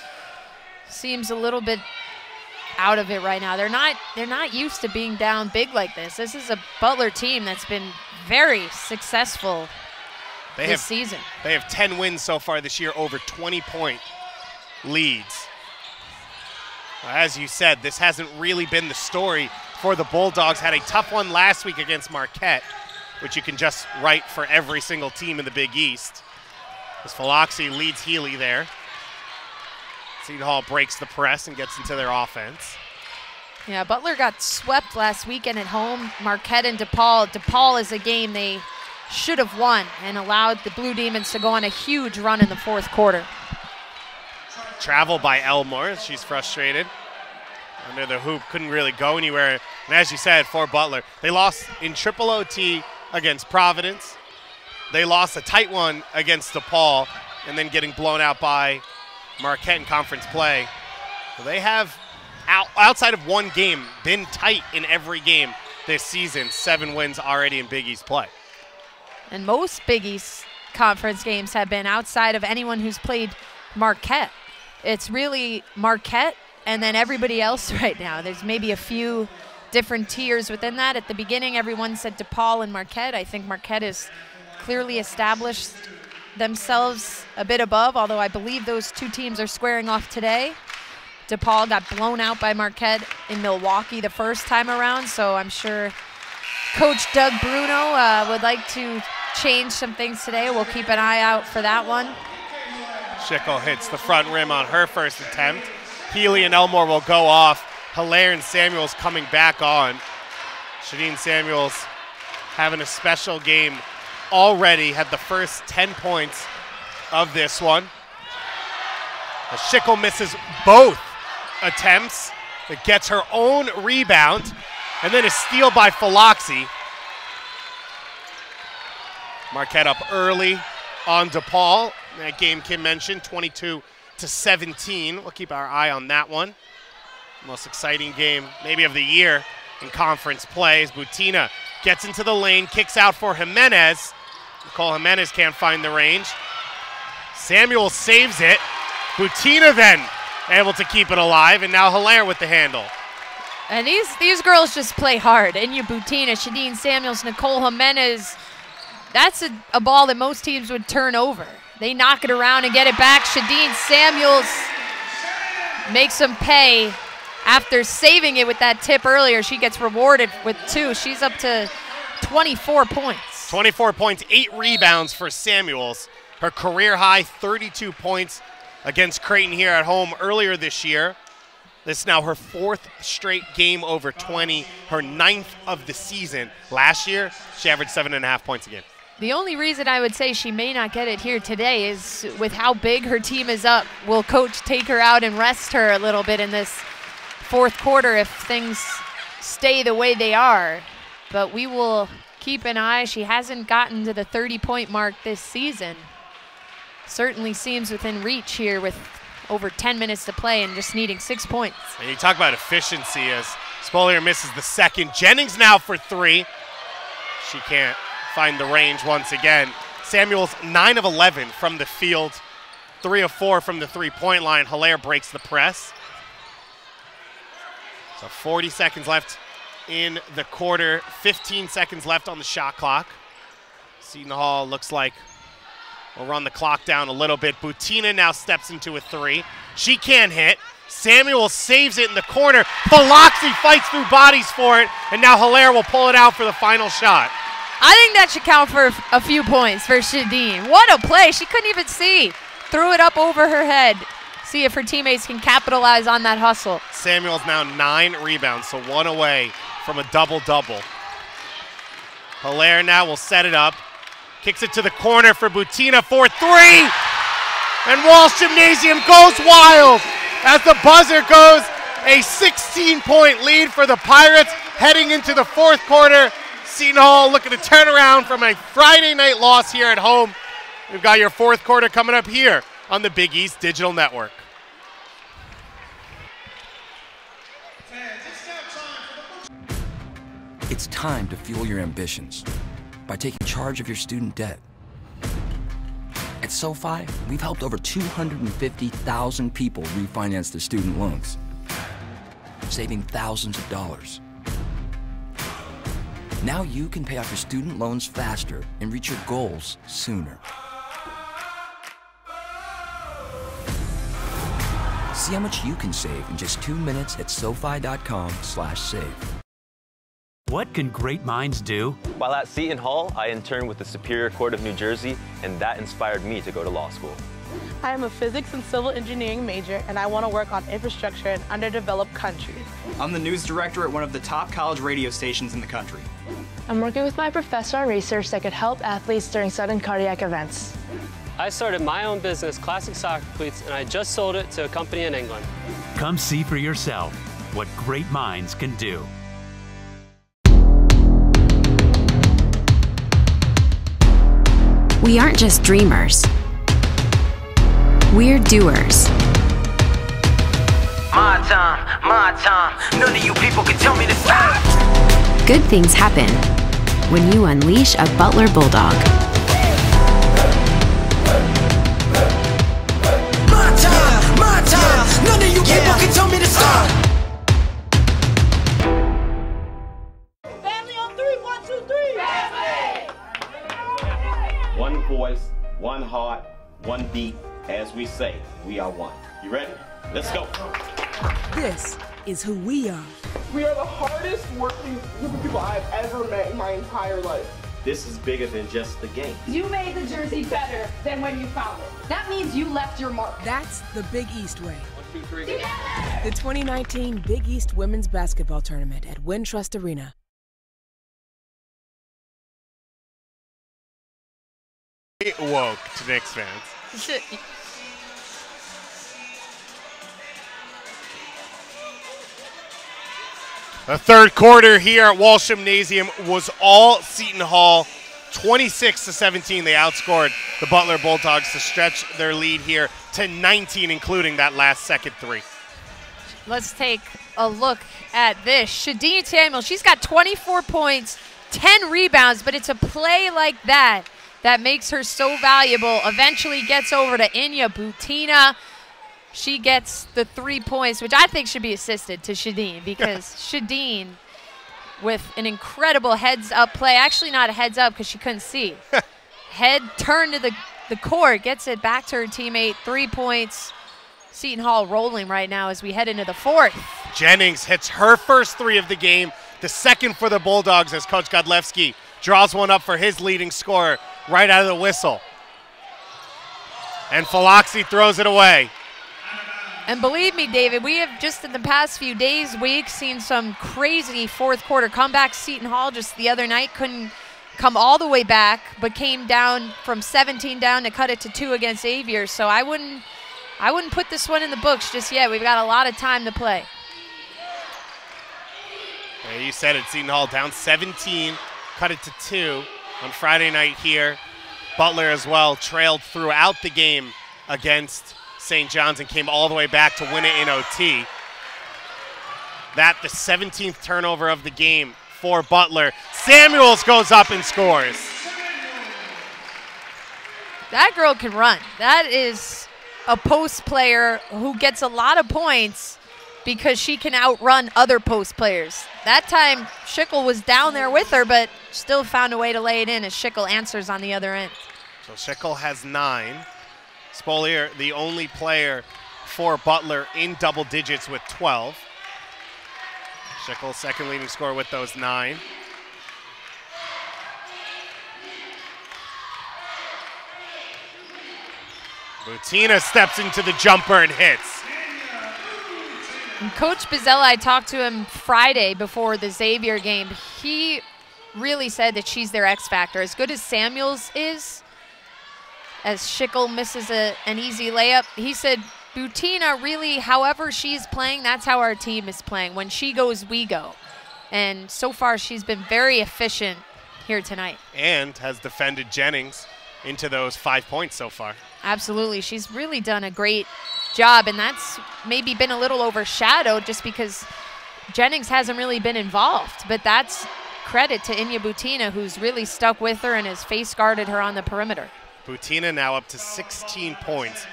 seems a little bit out of it right now. They're not used to being down big like this. This is a Butler team that's been very successful this season. They have 10 wins so far this year, over 20-point leads. As you said, this hasn't really been the story for the Bulldogs. Had a tough one last week against Marquette, which you can just write for every single team in the Big East. As Faloxi leads Healy there. Seton Hall breaks the press and gets into their offense. Yeah, Butler got swept last weekend at home. Marquette and DePaul. DePaul is a game they should have won and allowed the Blue Demons to go on a huge run in the fourth quarter. Travel by Elmore. She's frustrated. Under the hoop, couldn't really go anywhere. And as you said, for Butler, they lost in triple OT against Providence. They lost a tight one against DePaul, and then getting blown out by Marquette in conference play. So they have, outside of one game, been tight in every game this season. 7 wins already in Big East play. And most Big East conference games have been outside of anyone who's played Marquette. It's really Marquette and then everybody else right now. There's maybe a few different tiers within that. At the beginning, everyone said DePaul and Marquette. I think Marquette has clearly established themselves a bit above, although I believe those 2 teams are squaring off today. DePaul got blown out by Marquette in Milwaukee the first time around, so I'm sure Coach Doug Bruno would like to change some things today. We'll keep an eye out for that one. Schickel hits the front rim on her first attempt. Healy and Elmore will go off. Hilaire and Samuels coming back on. Shadeen Samuels having a special game already, had the first 10 points of this one. Schickel misses both attempts. It gets her own rebound, and then a steal by Faloxi. Marquette up early on DePaul. That game Kim mentioned, 22-17. We'll keep our eye on that one. Most exciting game maybe of the year in conference play as Butina gets into the lane, kicks out for Jimenez. Nicole Jimenez can't find the range. Samuel saves it. Butina then able to keep it alive, and now Hilaire with the handle. And these girls just play hard. Inya Butina, Shadeen Samuels, Nicole Jimenez. That's a ball that most teams would turn over. They knock it around and get it back. Shadeen Samuels makes them pay. After saving it with that tip earlier, she gets rewarded with 2. She's up to 24 points. 24 points, 8 rebounds for Samuels. Her career high, 32 points against Creighton here at home earlier this year. This is now her 4th straight game over 20, her 9th of the season. Last year, she averaged 7.5 points a game. The only reason I would say she may not get it here today is with how big her team is up. Will coach take her out and rest her a little bit in this fourth quarter if things stay the way they are? But we will keep an eye. She hasn't gotten to the 30-point mark this season. Certainly seems within reach here with over 10 minutes to play and just needing 6 points. And you talk about efficiency as Spolier misses the second. Jennings now for 3. She can't find the range once again. Samuels 9 of 11 from the field, 3 of 4 from the three-point line. Hilaire breaks the press. So 40 seconds left in the quarter, 15 seconds left on the shot clock. Seton Hall looks like we'll run the clock down a little bit. Butina now steps into a three. She can't hit. Samuel saves it in the corner. Faloxi fights through bodies for it, and now Hilaire will pull it out for the final shot. I think that should count for a few points for Seton. What a play. She couldn't even see. Threw it up over her head. See if her teammates can capitalize on that hustle. Samuel's now 9 rebounds, so 1 away from a double-double. Hilaire now will set it up. Kicks it to the corner for Butina for 3. And Walsh Gymnasium goes wild as the buzzer goes. A 16-point lead for the Pirates heading into the fourth quarter. Seton Hall looking to turn around from a Friday night loss here at home. We've got your fourth quarter coming up here on the Big East Digital Network. It's time to fuel your ambitions by taking charge of your student debt. At SoFi, we've helped over 250,000 people refinance their student loans, saving thousands of dollars. Now you can pay off your student loans faster and reach your goals sooner. See how much you can save in just 2 minutes at SoFi.com/save. What can great minds do? While at Seton Hall, I interned with the Superior Court of New Jersey, and that inspired me to go to law school. I am a physics and civil engineering major, and I want to work on infrastructure in underdeveloped countries. I'm the news director at one of the top college radio stations in the country. I'm working with my professor on research that could help athletes during sudden cardiac events. I started my own business, Classic Soccer Cleats, and I just sold it to a company in England. Come see for yourself what great minds can do. We aren't just dreamers. We're doers. My time. None of you people can tell me to stop. Good things happen when you unleash a Butler Bulldog. My time. None of you people can tell me to stop. Family on 3, 1, 2, 3. Family. One voice, one heart, one beat. As we say, we are one. You ready? Let's go. This is who we are. We are the hardest working group of people I've ever met in my entire life. This is bigger than just the game. You made the jersey better than when you found it. That means you left your mark. That's the Big East way. 1, 2, 3. Together! The 2019 Big East Women's Basketball Tournament at Wintrust Arena. Woke to Knicks fans. The third quarter here at Walsh Gymnasium was all Seton Hall. 26-17, they outscored the Butler Bulldogs to stretch their lead here to 19, including that last second three. Let's take a look at this. Shadeen Samuel, she's got 24 points, 10 rebounds, but it's a play like that that makes her so valuable. Eventually gets over to Inya Butina. She gets the 3 points, which I think should be assisted to Shadeen, because Shadeen, with an incredible heads-up play, actually not a heads-up because she couldn't see. Head turned to the court, gets it back to her teammate, 3 points. Seton Hall rolling right now as we head into the fourth. Jennings hits her first 3 of the game, the second for the Bulldogs as Coach Godlewski draws one up for his leading scorer right out of the whistle. And Faloxi throws it away. And believe me, David, we have just in the past few days, weeks, seen some crazy fourth quarter comebacks. Seton Hall just the other night couldn't come all the way back, but came down from 17 down to cut it to 2 against Xavier. So I wouldn't put this one in the books just yet. We've got a lot of time to play. Yeah, you said it, Seton Hall down 17, cut it to 2 on Friday night here. Butler as well trailed throughout the game against St. John's and came all the way back to win it in OT. That the 17th turnover of the game for Butler. Samuels goes up and scores. That girl can run. That is a post player who gets a lot of points because she can outrun other post players. That time, Schickel was down there with her, but still found a way to lay it in as Schickel answers on the other end. So Schickel has 9. Spolier, the only player for Butler in double digits with 12. Schickel, second leading scorer with those 9. Butina steps into the jumper and hits. And Coach Bozzella, I talked to him Friday before the Xavier game. He really said that she's their X factor. As good as Samuels is, as Schickel misses an easy layup, he said Butina really, however she's playing, that's how our team is playing. When she goes, we go. And so far, she's been very efficient here tonight. And has defended Jennings into those 5 points so far. Absolutely. She's really done a great job, and that's maybe been a little overshadowed just because Jennings hasn't really been involved. But that's credit to Inya Butina, who's really stuck with her and has face guarded her on the perimeter. Butina now up to 16 points.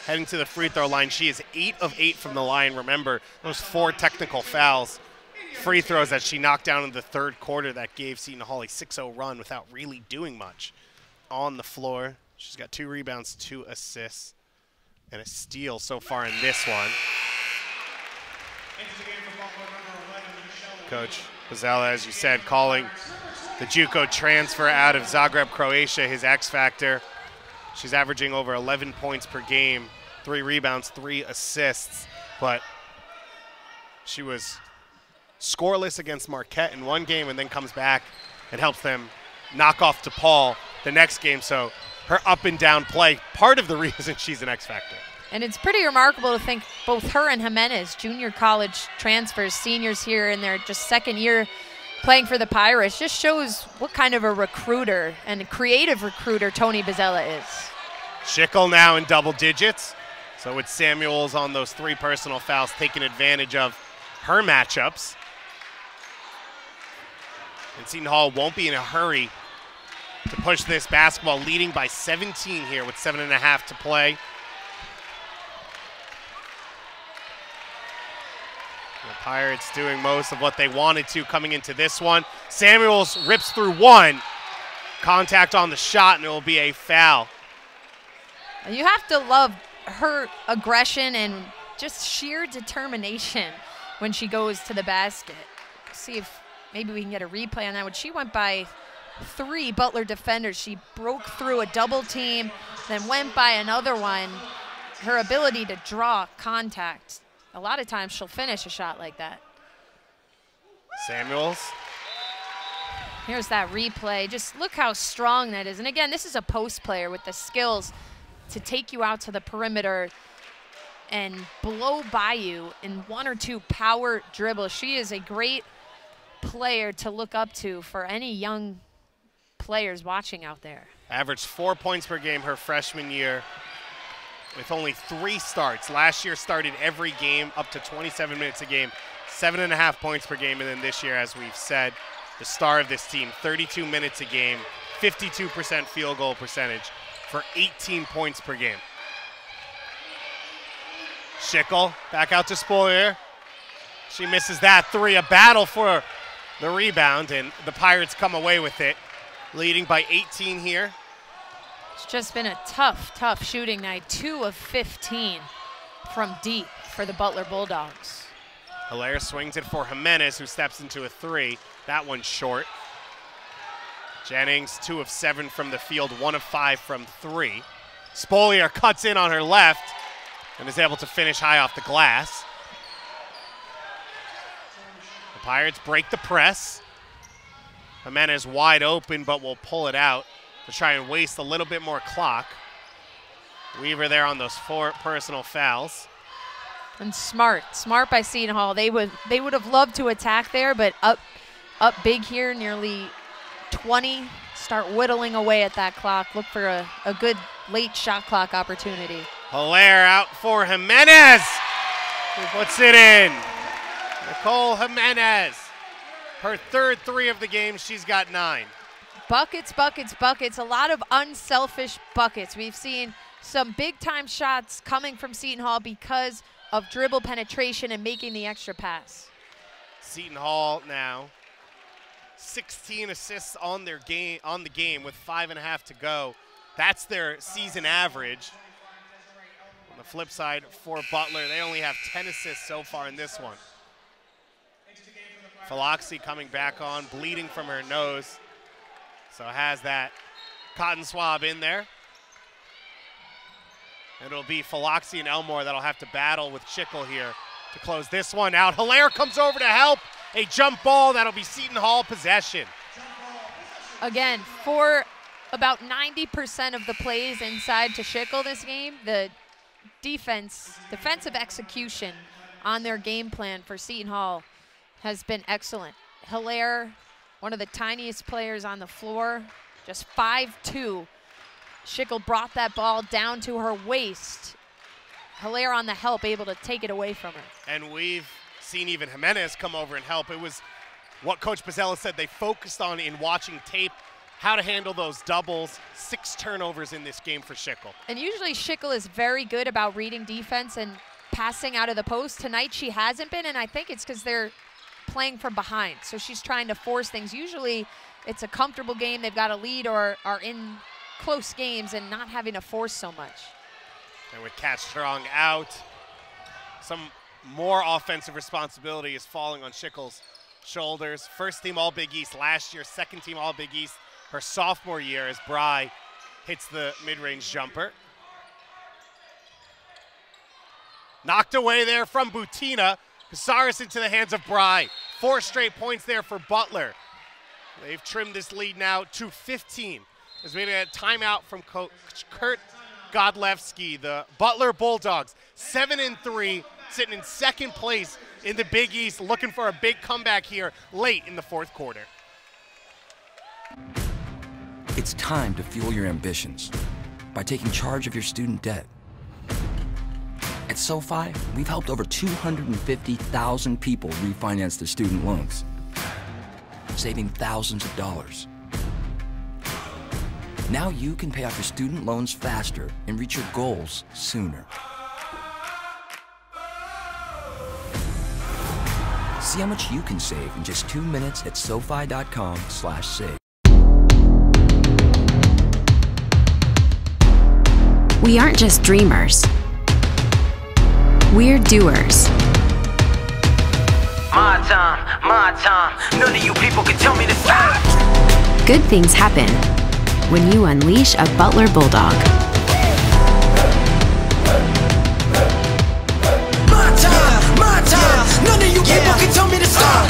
Heading to the free throw line. She is 8 of 8 from the line. Remember, those 4 technical fouls. Free throws that she knocked down in the third quarter that gave Seton Hall a 6-0 run without really doing much on the floor. She's got 2 rebounds, 2 assists, and a steal so far in this one. Coach Bozzella, as you said, calling the JUCO transfer out of Zagreb, Croatia, his X factor. She's averaging over 11 points per game, 3 rebounds, 3 assists, but she was scoreless against Marquette in one game and then comes back and helps them knock off DePaul the next game. So her up and down play, part of the reason she's an X factor. And it's pretty remarkable to think both her and Jimenez, junior college transfers, seniors here in their just second year playing for the Pirates, just shows what kind of a recruiter and a creative recruiter Tony Bozzella is. Schickel now in double digits. So with Samuels on those 3 personal fouls, taking advantage of her matchups. And Seton Hall won't be in a hurry to push this basketball, leading by 17 here with 7.5 to play. The Pirates doing most of what they wanted to coming into this one. Samuels rips through 1. Contact on the shot, and it will be a foul. You have to love her aggression and just sheer determination when she goes to the basket. See if maybe we can get a replay on that one. She went by 3 Butler defenders. She broke through a double team, then went by another one. Her ability to draw contact, a lot of times she'll finish a shot like that. Samuels. Here's that replay. Just look how strong that is. And again, this is a post player with the skills to take you out to the perimeter and blow by you in 1 or 2 power dribbles. She is a great player to look up to for any young players watching out there. Averaged 4 points per game her freshman year with only 3 starts. Last year started every game up to 27 minutes a game, 7.5 points per game. And then this year, as we've said, the star of this team, 32 minutes a game, 52% field goal percentage for 18 points per game. Schickel back out to Spolier. She misses that 3, a battle for the rebound, and the Pirates come away with it, leading by 18 here. It's just been a tough shooting night. 2 of 15 from deep for the Butler Bulldogs. Hilaire swings it for Jimenez, who steps into a 3. That one's short. Jennings, 2 of 7 from the field, 1 of 5 from 3. Spolier cuts in on her left and is able to finish high off the glass. The Pirates break the press. Jimenez wide open, but will pull it out to try and waste a little bit more clock. Weaver there on those 4 personal fouls. And smart by Seton Hall. They would have loved to attack there, but up big here, nearly 20. Start whittling away at that clock. Look for a good late shot clock opportunity. Hilaire out for Jimenez. Who puts it in? Nicole Jimenez. Her 3rd 3 of the game. She's got 9. Buckets, buckets, buckets. A lot of unselfish buckets. We've seen some big-time shots coming from Seton Hall because of dribble penetration and making the extra pass. Seton Hall now 16 assists on the game with 5.5 to go. That's their season average. On the flip side for Butler, they only have 10 assists so far in this one. Philoxy coming back on, bleeding from her nose. So has that cotton swab in there. It'll be Philoxy and Elmore that'll have to battle with Schickel here to close this one out. Hilaire comes over to help. A jump ball, that'll be Seton Hall possession. Again, for about 90% of the plays inside to Schickel this game, the defensive execution on their game plan for Seton Hall has been excellent. Hilaire, one of the tiniest players on the floor, just 5'2". Schickel brought that ball down to her waist. Hilaire on the help, able to take it away from her. And we've seen even Jimenez come over and help. It was what Coach Bozzella said they focused on in watching tape, how to handle those doubles. 6 turnovers in this game for Schickel. And usually Schickel is very good about reading defense and passing out of the post. Tonight she hasn't been, and I think it's because they're playing from behind. So she's trying to force things. Usually it's a comfortable game. They've got a lead or are in close games and not having to force so much. And with Kat Strong out, some more offensive responsibility is falling on Schickel's shoulders. First team All-Big East last year, second team All-Big East her sophomore year as Bry hits the mid-range jumper. Knocked away there from Butina. Casares into the hands of Bry. 4 straight points there for Butler. They've trimmed this lead now to 15. As we get a timeout from Coach Kurt Godlewski. The Butler Bulldogs, 7-3, sitting in second place in the Big East, looking for a big comeback here late in the fourth quarter. It's time to fuel your ambitions by taking charge of your student debt. At SoFi, we've helped over 250,000 people refinance their student loans, saving thousands of dollars. Now you can pay off your student loans faster and reach your goals sooner. See how much you can save in just 2 minutes at SoFi.com/save. We aren't just dreamers. We're doers. My time. None of you people can tell me to stop. Good things happen when you unleash a Butler Bulldog. My time. None of you people can tell me to stop.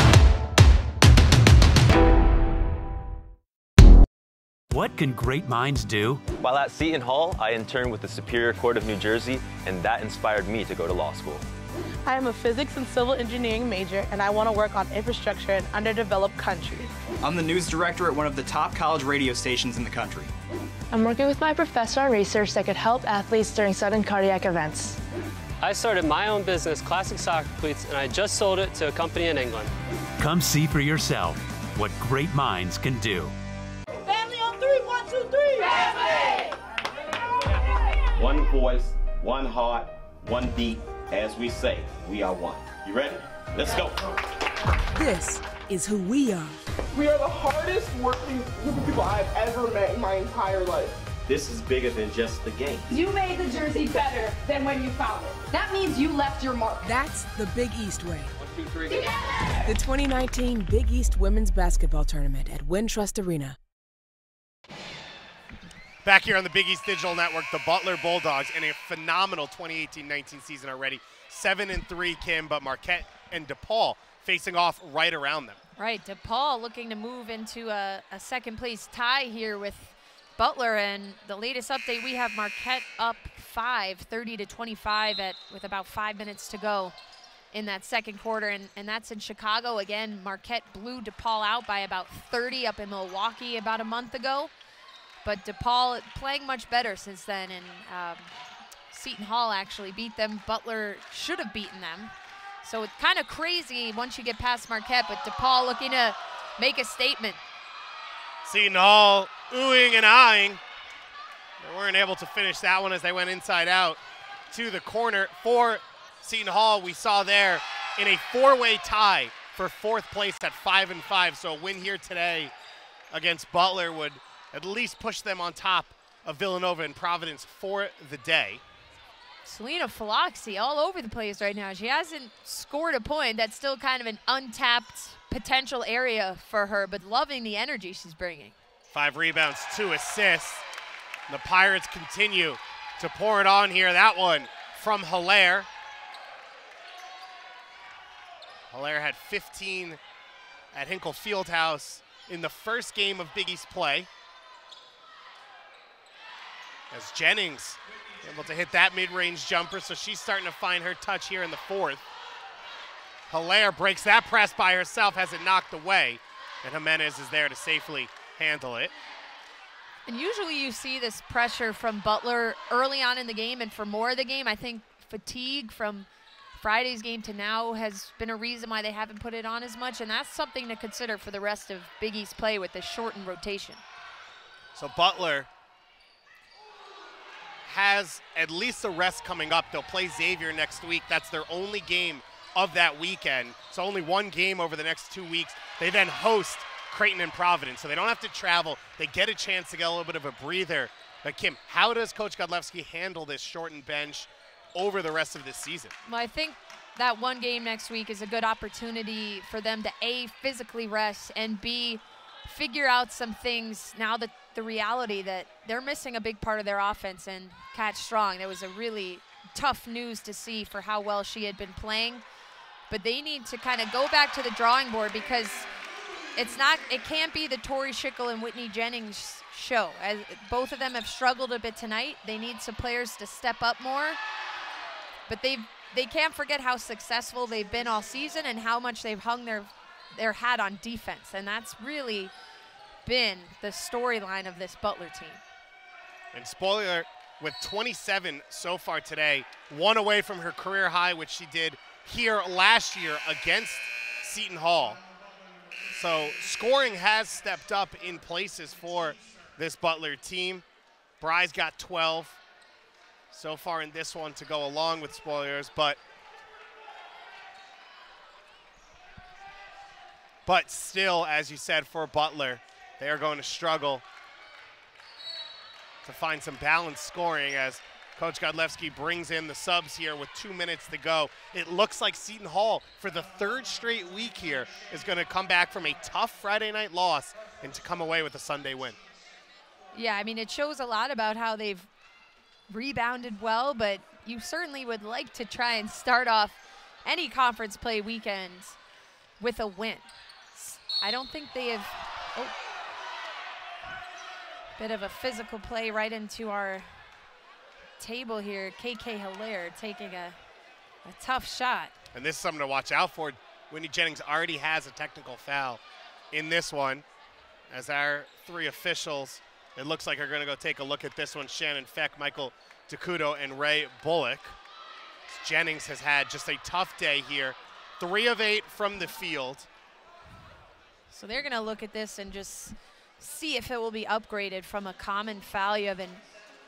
What can great minds do? While at Seton Hall, I interned with the Superior Court of New Jersey, and that inspired me to go to law school. I am a physics and civil engineering major, and I want to work on infrastructure in underdeveloped countries. I'm the news director at one of the top college radio stations in the country. I'm working with my professor on research that could help athletes during sudden cardiac events. I started my own business, Classic Soccer Cleats, and I just sold it to a company in England. Come see for yourself what great minds can do. Family on 3, 1, 2, 3. Family! One voice, one heart, one beat. As we say, we are one. You ready? Let's go. This is who we are. We are the hardest working group of people I've ever met in my entire life. This is bigger than just the game. You made the jersey better than when you found it. That means you left your mark. That's the Big East way. 1, 2, 3. Together! The 2019 Big East Women's Basketball Tournament at Wintrust Arena. Back here on the Big East Digital Network, the Butler Bulldogs in a phenomenal 2018-19 season already. 7-3, Kim, but Marquette and DePaul facing off right around them. Right, DePaul looking to move into a second-place tie here with Butler, and the latest update, we have Marquette up 5, 30-25 with about 5 minutes to go in that second quarter, and that's in Chicago. Again, Marquette blew DePaul out by about 30 up in Milwaukee about a month ago. But DePaul playing much better since then, and Seton Hall actually beat them. Butler should have beaten them. So it's kind of crazy once you get past Marquette, but DePaul looking to make a statement. Seton Hall oohing and eyeing. They weren't able to finish that one as they went inside out to the corner. For Seton Hall, we saw there in a four-way tie for fourth place at 5-5. So a win here today against Butler would at least push them on top of Villanova and Providence for the day. Selena Philoxy all over the place right now. She hasn't scored a point. That's still kind of an untapped potential area for her, but loving the energy she's bringing. 5 rebounds, 2 assists. The Pirates continue to pour it on here. That one from Hilaire. Hilaire had 15 at Hinkle Fieldhouse in the first game of Big East play. As Jennings able to hit that mid-range jumper, so she's starting to find her touch here in the fourth. Hilaire breaks that press by herself, has it knocked away, and Jimenez is there to safely handle it. And usually you see this pressure from Butler early on in the game and for more of the game. I think fatigue from Friday's game to now has been a reason why they haven't put it on as much, and that's something to consider for the rest of Big East play with the shortened rotation. So Butler has at least a rest coming up. They'll play Xavier next week. That's their only game of that weekend. So only one game over the next 2 weeks. They then host Creighton and Providence, so they don't have to travel. They get a chance to get a little bit of a breather. But Kim, how does Coach Godlewski handle this shortened bench over the rest of this season? Well, I think that one game next week is a good opportunity for them to A, physically rest, and B, figure out some things now that the reality that they're missing a big part of their offense. And Kat Strong, that was a really tough news to see for how well she had been playing. But they need to kind of go back to the drawing board, because it can't be the Tori Schickel and Whitney Jennings show. As both of them have struggled a bit tonight. They need some players to step up more. But they can't forget how successful they've been all season and how much they've hung their hat on defense. And that's really been the storyline of this Butler team. And Spoiler with 27 so far today, 1 away from her career high, which she did here last year against Seton Hall. So scoring has stepped up in places for this Butler team. Bry's got 12 so far in this one to go along with Spoilers, but still, as you said, for Butler, they are going to struggle to find some balanced scoring as Coach Godlewski brings in the subs here with 2 minutes to go. It looks like Seton Hall, for the third straight week here, is going to come back from a tough Friday night loss and to come away with a Sunday win. Yeah, I mean, it shows a lot about how they've rebounded well, but you certainly would like to try and start off any conference play weekends with a win. I don't think they have, bit of a physical play right into our table here. KK Hilaire taking a tough shot. And this is something to watch out for. Whitney Jennings already has a technical foul in this one. As our 3 officials, it looks like, are going to go take a look at this one. Shannon Feck, Michael DeCudo, and Ray Bullock. Jennings has had just a tough day here. 3 of 8 from the field. So they're going to look at this and just see if it will be upgraded from a common foul. You have an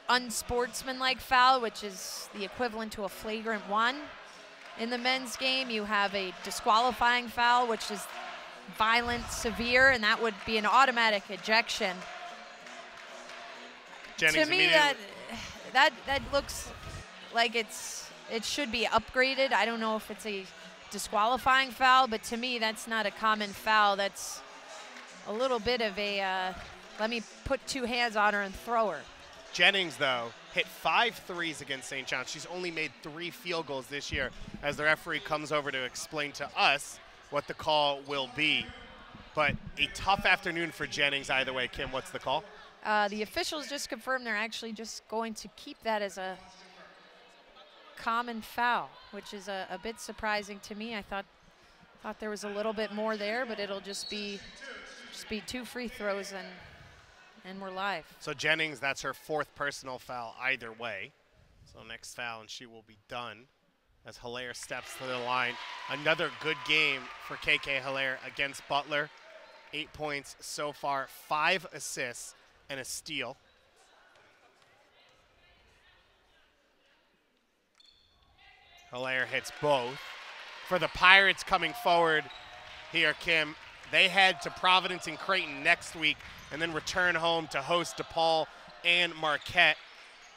unsportsmanlike foul, which is the equivalent to a flagrant 1 in the men's game. You have a disqualifying foul, which is violent, severe, and that would be an automatic ejection. Jennings, to me, that looks like it should be upgraded. I don't know if it's a disqualifying foul, but to me, that's not a common foul. That's a little bit of a let me put 2 hands on her and throw her. Jennings, though, hit 5 threes against St. John's. She's only made 3 field goals this year, as the referee comes over to explain to us what the call will be. But a tough afternoon for Jennings either way. Kim, what's the call? The officials just confirmed they're actually just going to keep that as a common foul, which is a bit surprising to me. I thought there was a little bit more there, but it'll just be 2 free throws and we're live. So Jennings, that's her 4th personal foul either way. So next foul and she will be done as Hilaire steps to the line. Another good game for KK Hilaire against Butler. 8 points so far, 5 assists and a steal. Hilaire hits both. For the Pirates coming forward here, Kim, they head to Providence and Creighton next week and then return home to host DePaul and Marquette.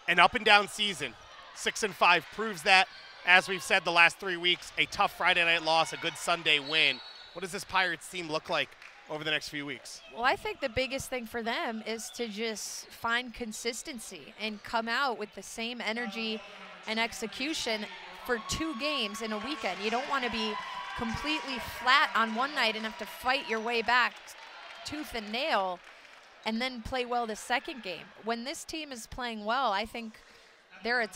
An up-and-down season. 6-5 proves that. As we've said the last 3 weeks, a tough Friday night loss, a good Sunday win. What does this Pirates team look like over the next few weeks? Well, I think the biggest thing for them is to just find consistency and come out with the same energy and execution for 2 games in a weekend. You don't want to be completely flat on one night and have to fight your way back tooth and nail and then play well the second game. When this team is playing well, I think they're a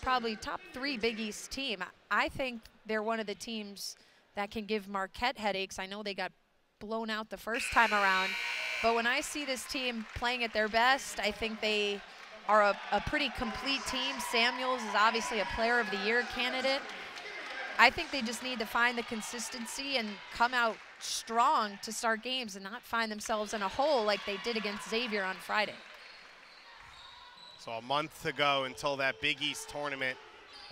probably top 3 Big East team. I think they're one of the teams that can give Marquette headaches. I know they got blown out the first time around, but when I see this team playing at their best, I think they are a pretty complete team. Samuels is obviously a Player of the Year candidate. I think they just need to find the consistency and come out strong to start games and not find themselves in a hole like they did against Xavier on Friday. So a month to go until that Big East tournament.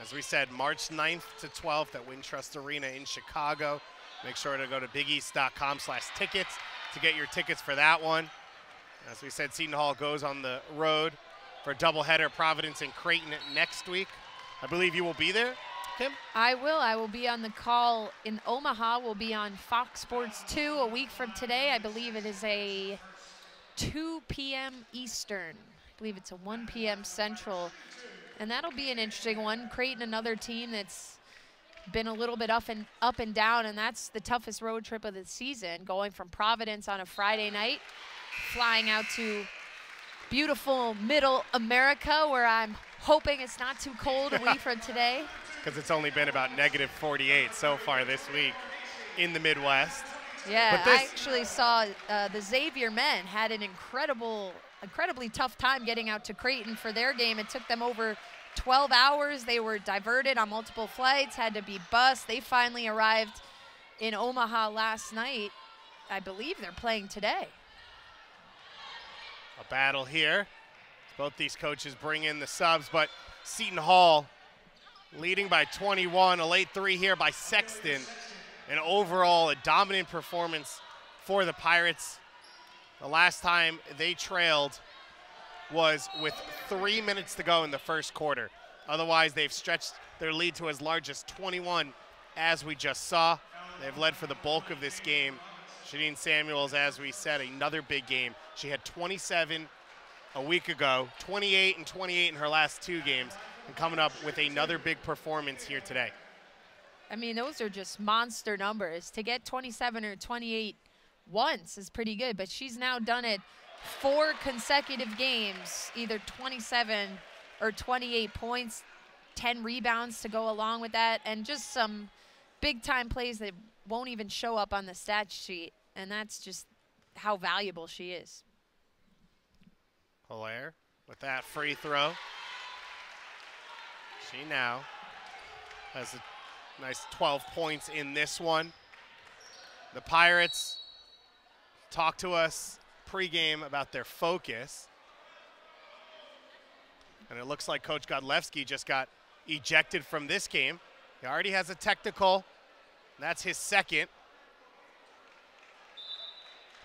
As we said, March 9th to 12th at Wintrust Arena in Chicago. Make sure to go to bigeast.com/tickets to get your tickets for that one. As we said, Seton Hall goes on the road for a doubleheader, Providence and Creighton next week. I believe you will be there, Kim? I will. I will be on the call in Omaha. We'll be on Fox Sports 2 a week from today. I believe it is a 2 p.m. Eastern. I believe it's a 1 p.m. Central. And that'll be an interesting one. Creighton, another team that's been a little bit up and down, and that's the toughest road trip of the season, going from Providence on a Friday night, flying out to beautiful middle America, where I'm hoping it's not too cold a week from today. Because it's only been about -48 so far this week in the Midwest. Yeah, I actually saw the Xavier men had an incredibly tough time getting out to Creighton for their game. It took them over 12 hours. They were diverted on multiple flights, had to be bused. They finally arrived in Omaha last night. I believe they're playing today. A battle here. Both these coaches bring in the subs, but Seton Hall leading by 21, a late 3 here by Sexton. And overall, a dominant performance for the Pirates. The last time they trailed was with 3 minutes to go in the first quarter. Otherwise, they've stretched their lead to as large as 21, as we just saw. They've led for the bulk of this game. Shadeen Samuels, as we said, another big game. She had 27 a week ago, 28 and 28 in her last 2 games, and coming up with another big performance here today. I mean, those are just monster numbers. To get 27 or 28 once is pretty good, but she's now done it 4 consecutive games, either 27 or 28 points, 10 rebounds to go along with that, and just some big-time plays that won't even show up on the stat sheet, and that's just how valuable she is. Hilaire with that free throw. She now has a nice 12 points in this one. The Pirates talked to us pregame about their focus. And it looks like Coach Godlewski just got ejected from this game. He already has a technical. That's his second.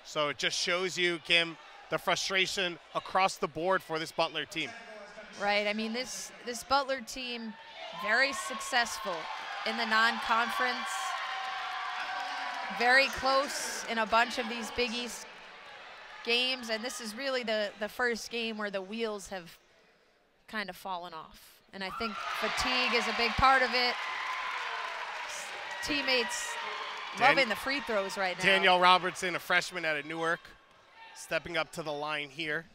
So it just shows you, Kim, the frustration across the board for this Butler team. Right. I mean, this Butler team, very successful in the non-conference. Very close in a bunch of these Big East games. And this is really the first game where the wheels have kind of fallen off. And I think fatigue is a big part of it. Teammates loving the free throws right now. Danielle Robertson, a freshman out of Newark, stepping up to the line here.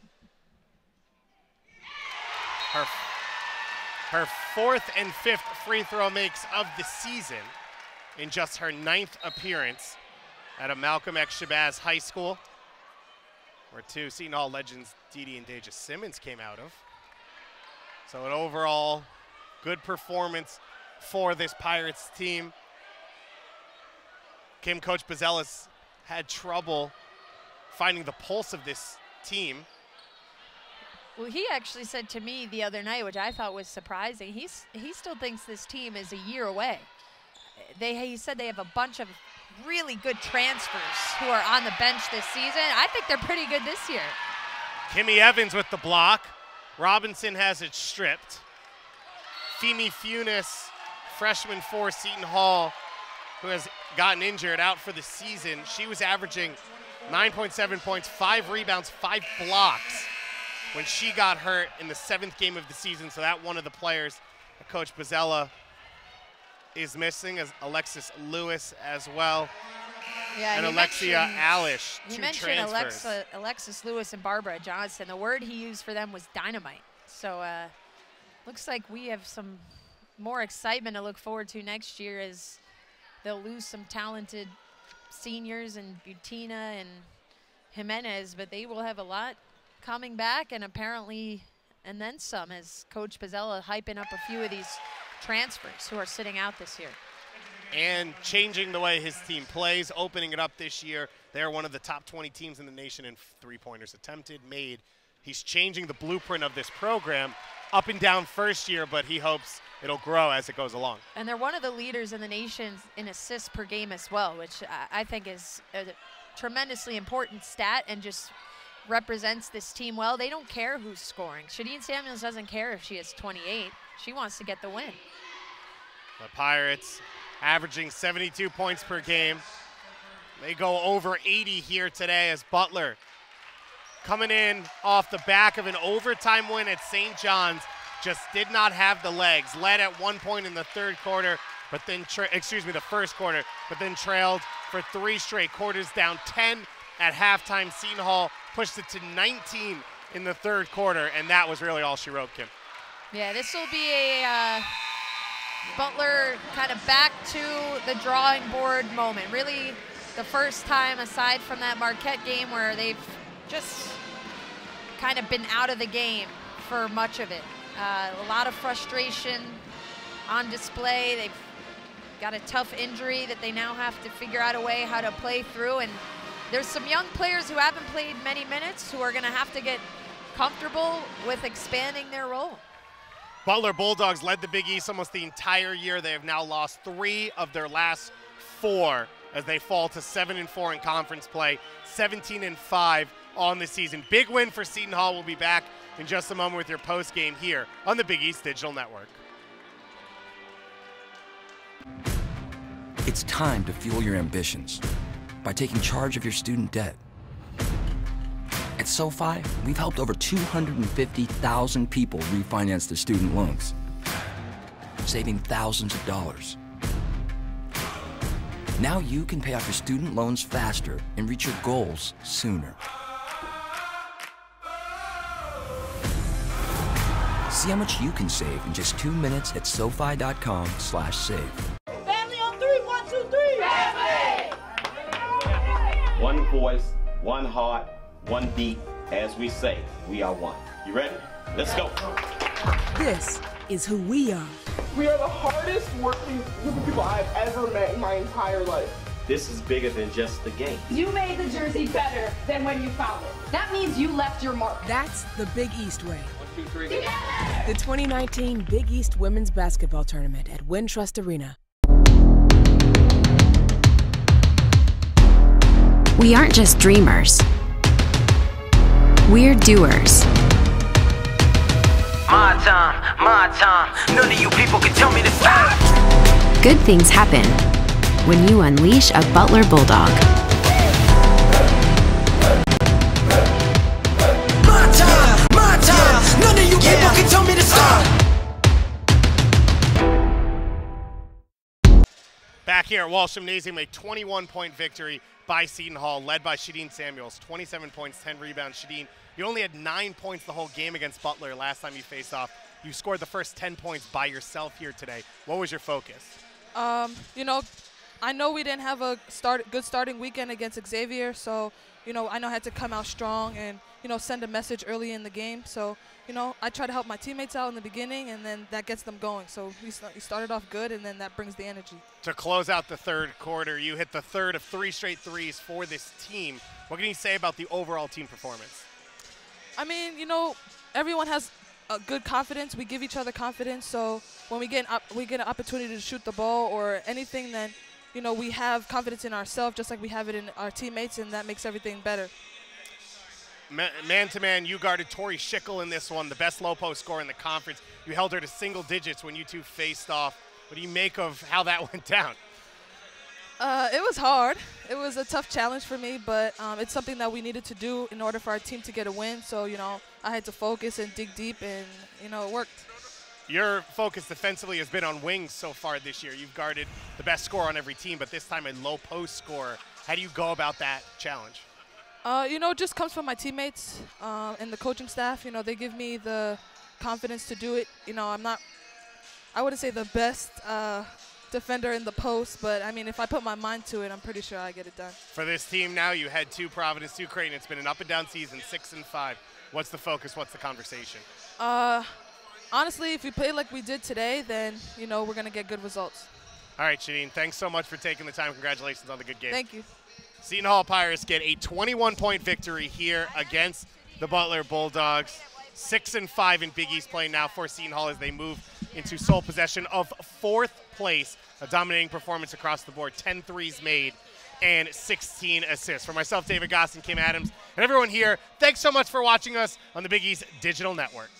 Her 4th and 5th free throw makes of the season in just her 9th appearance at a Malcolm X Shabazz High School, where 2 Seton Hall legends, Dede and Deja Simmons, came out of. So an overall good performance for this Pirates team. Kim, Coach Bazelis had trouble finding the pulse of this team. Well, he actually said to me the other night, which I thought was surprising, he still thinks this team is a year away. He said they have a bunch of really good transfers who are on the bench this season. I think they're pretty good this year. Kimmy Evans with the block. Robinson has it stripped. Femi Funes, freshman for Seton Hall, who has gotten injured, out for the season. She was averaging 9.7 points, 5 rebounds, 5 blocks when she got hurt in the 7th game of the season. So that one of the players that Coach Bozzella is missing, as Alexis Lewis as well. Yeah, and Alexia Alish, 2 You mentioned transfers. Alexis Lewis and Barbara Johnson. The word he used for them was dynamite. So looks like we have some more excitement to look forward to next year as they'll lose some talented seniors and Butina and Jimenez, but they will have a lot coming back, and apparently, and then some, as Coach Bozzella hyping up a few of these transfers who are sitting out this year. And changing the way his team plays, opening it up this year. They're one of the top 20 teams in the nation in 3-pointers attempted, made. He's changing the blueprint of this program up and down first year, but he hopes it'll grow as it goes along. And they're one of the leaders in the nation in assists per game as well, which I think is a tremendously important stat and just represents this team well. They don't care who's scoring. Shadeen Samuels doesn't care if she has 28. She wants to get the win. The Pirates averaging 72 points per game. They go over 80 here today as Butler, coming in off the back of an overtime win at St. John's, just did not have the legs. Led at one point in the third quarter, but then, the first quarter, but then trailed for 3 straight quarters, down 10 at halftime. Seton Hall pushed it to 19 in the third quarter, and that was really all she wrote, Kim. Yeah, this will be a Butler kind of back to the drawing board moment. Really the first time, aside from that Marquette game, where they've just kind of been out of the game for much of it. A lot of frustration on display. They've got a tough injury that they now have to figure out a way how to play through. And there's some young players who haven't played many minutes who are going to have to get comfortable with expanding their role. Butler Bulldogs led the Big East almost the entire year. They have now lost 3 of their last 4 as they fall to 7-4 in conference play, 17-5 on the season. Big win for Seton Hall. We'll be back in just a moment with your post game here on the Big East Digital Network. It's time to fuel your ambitions by taking charge of your student debt. At SoFi, we've helped over 250,000 people refinance their student loans, saving thousands of dollars. Now you can pay off your student loans faster and reach your goals sooner. See how much you can save in just 2 minutes at SoFi.com/save. Family on 3, 1, 2, 3. Family! One voice, one heart, one beat. As we say, we are one. You ready? Let's go. This is who we are. We are the hardest working group of people I've ever met in my entire life. This is bigger than just the game. You made the jersey better than when you found it. That means you left your mark. That's the Big East way. 1, 2, 3. Together! The 2019 Big East Women's Basketball Tournament at Wintrust Arena. We aren't just dreamers. We're doers. My time. None of you people can tell me to stop. Good things happen when you unleash a Butler Bulldog. My time. None of you people can tell me to stop. Back here at Walsh Gymnasium, a 21-point victory by Seton Hall, led by Shadeen Samuels. 27 points, 10 rebounds. Shadeen, you only had 9 points the whole game against Butler last time you faced off. You scored the first 10 points by yourself here today. What was your focus? I know we didn't have a good starting weekend against Xavier, so, you know, I know I had to come out strong and, you know, send a message early in the game. So, you know, I try to help my teammates out in the beginning, and then that gets them going. So we started off good, and then that brings the energy. To close out the third quarter, you hit the third of 3 straight threes for this team. What can you say about the overall team performance? I mean, you know, everyone has a good confidence. We give each other confidence. So when we get an opportunity to shoot the ball or anything, then, you know, we have confidence in ourselves just like we have it in our teammates, and that makes everything better. Man-to-man, you guarded Tori Schickel in this one, the best low-post scorer in the conference. You held her to single digits when you two faced off. What do you make of how that went down? It was hard. It was a tough challenge for me, but it's something that we needed to do in order for our team to get a win. So, you know, I had to focus and dig deep, and, you know, it worked. Your focus defensively has been on wings so far this year. You've guarded the best scorer on every team, but this time a low-post scorer. How do you go about that challenge? You know, it just comes from my teammates and the coaching staff. You know, they give me the confidence to do it. You know, I wouldn't say the best defender in the post, but, I mean, if I put my mind to it, I'm pretty sure I get it done. For this team now, you had 2 Providence, 2 Creighton. It's been an up-and-down season, 6-5. What's the focus? What's the conversation? Honestly, if we play like we did today, then, you know, we're going to get good results. All right, Shadeen, thanks so much for taking the time. Congratulations on the good game. Thank you. Seton Hall Pirates get a 21-point victory here against the Butler Bulldogs. 6-5 in Big East play now for Seton Hall as they move into sole possession of 4th place. A dominating performance across the board, 10 threes made and 16 assists. For myself, David Goss, and Kim Adams, and everyone here, thanks so much for watching us on the Big East Digital Network.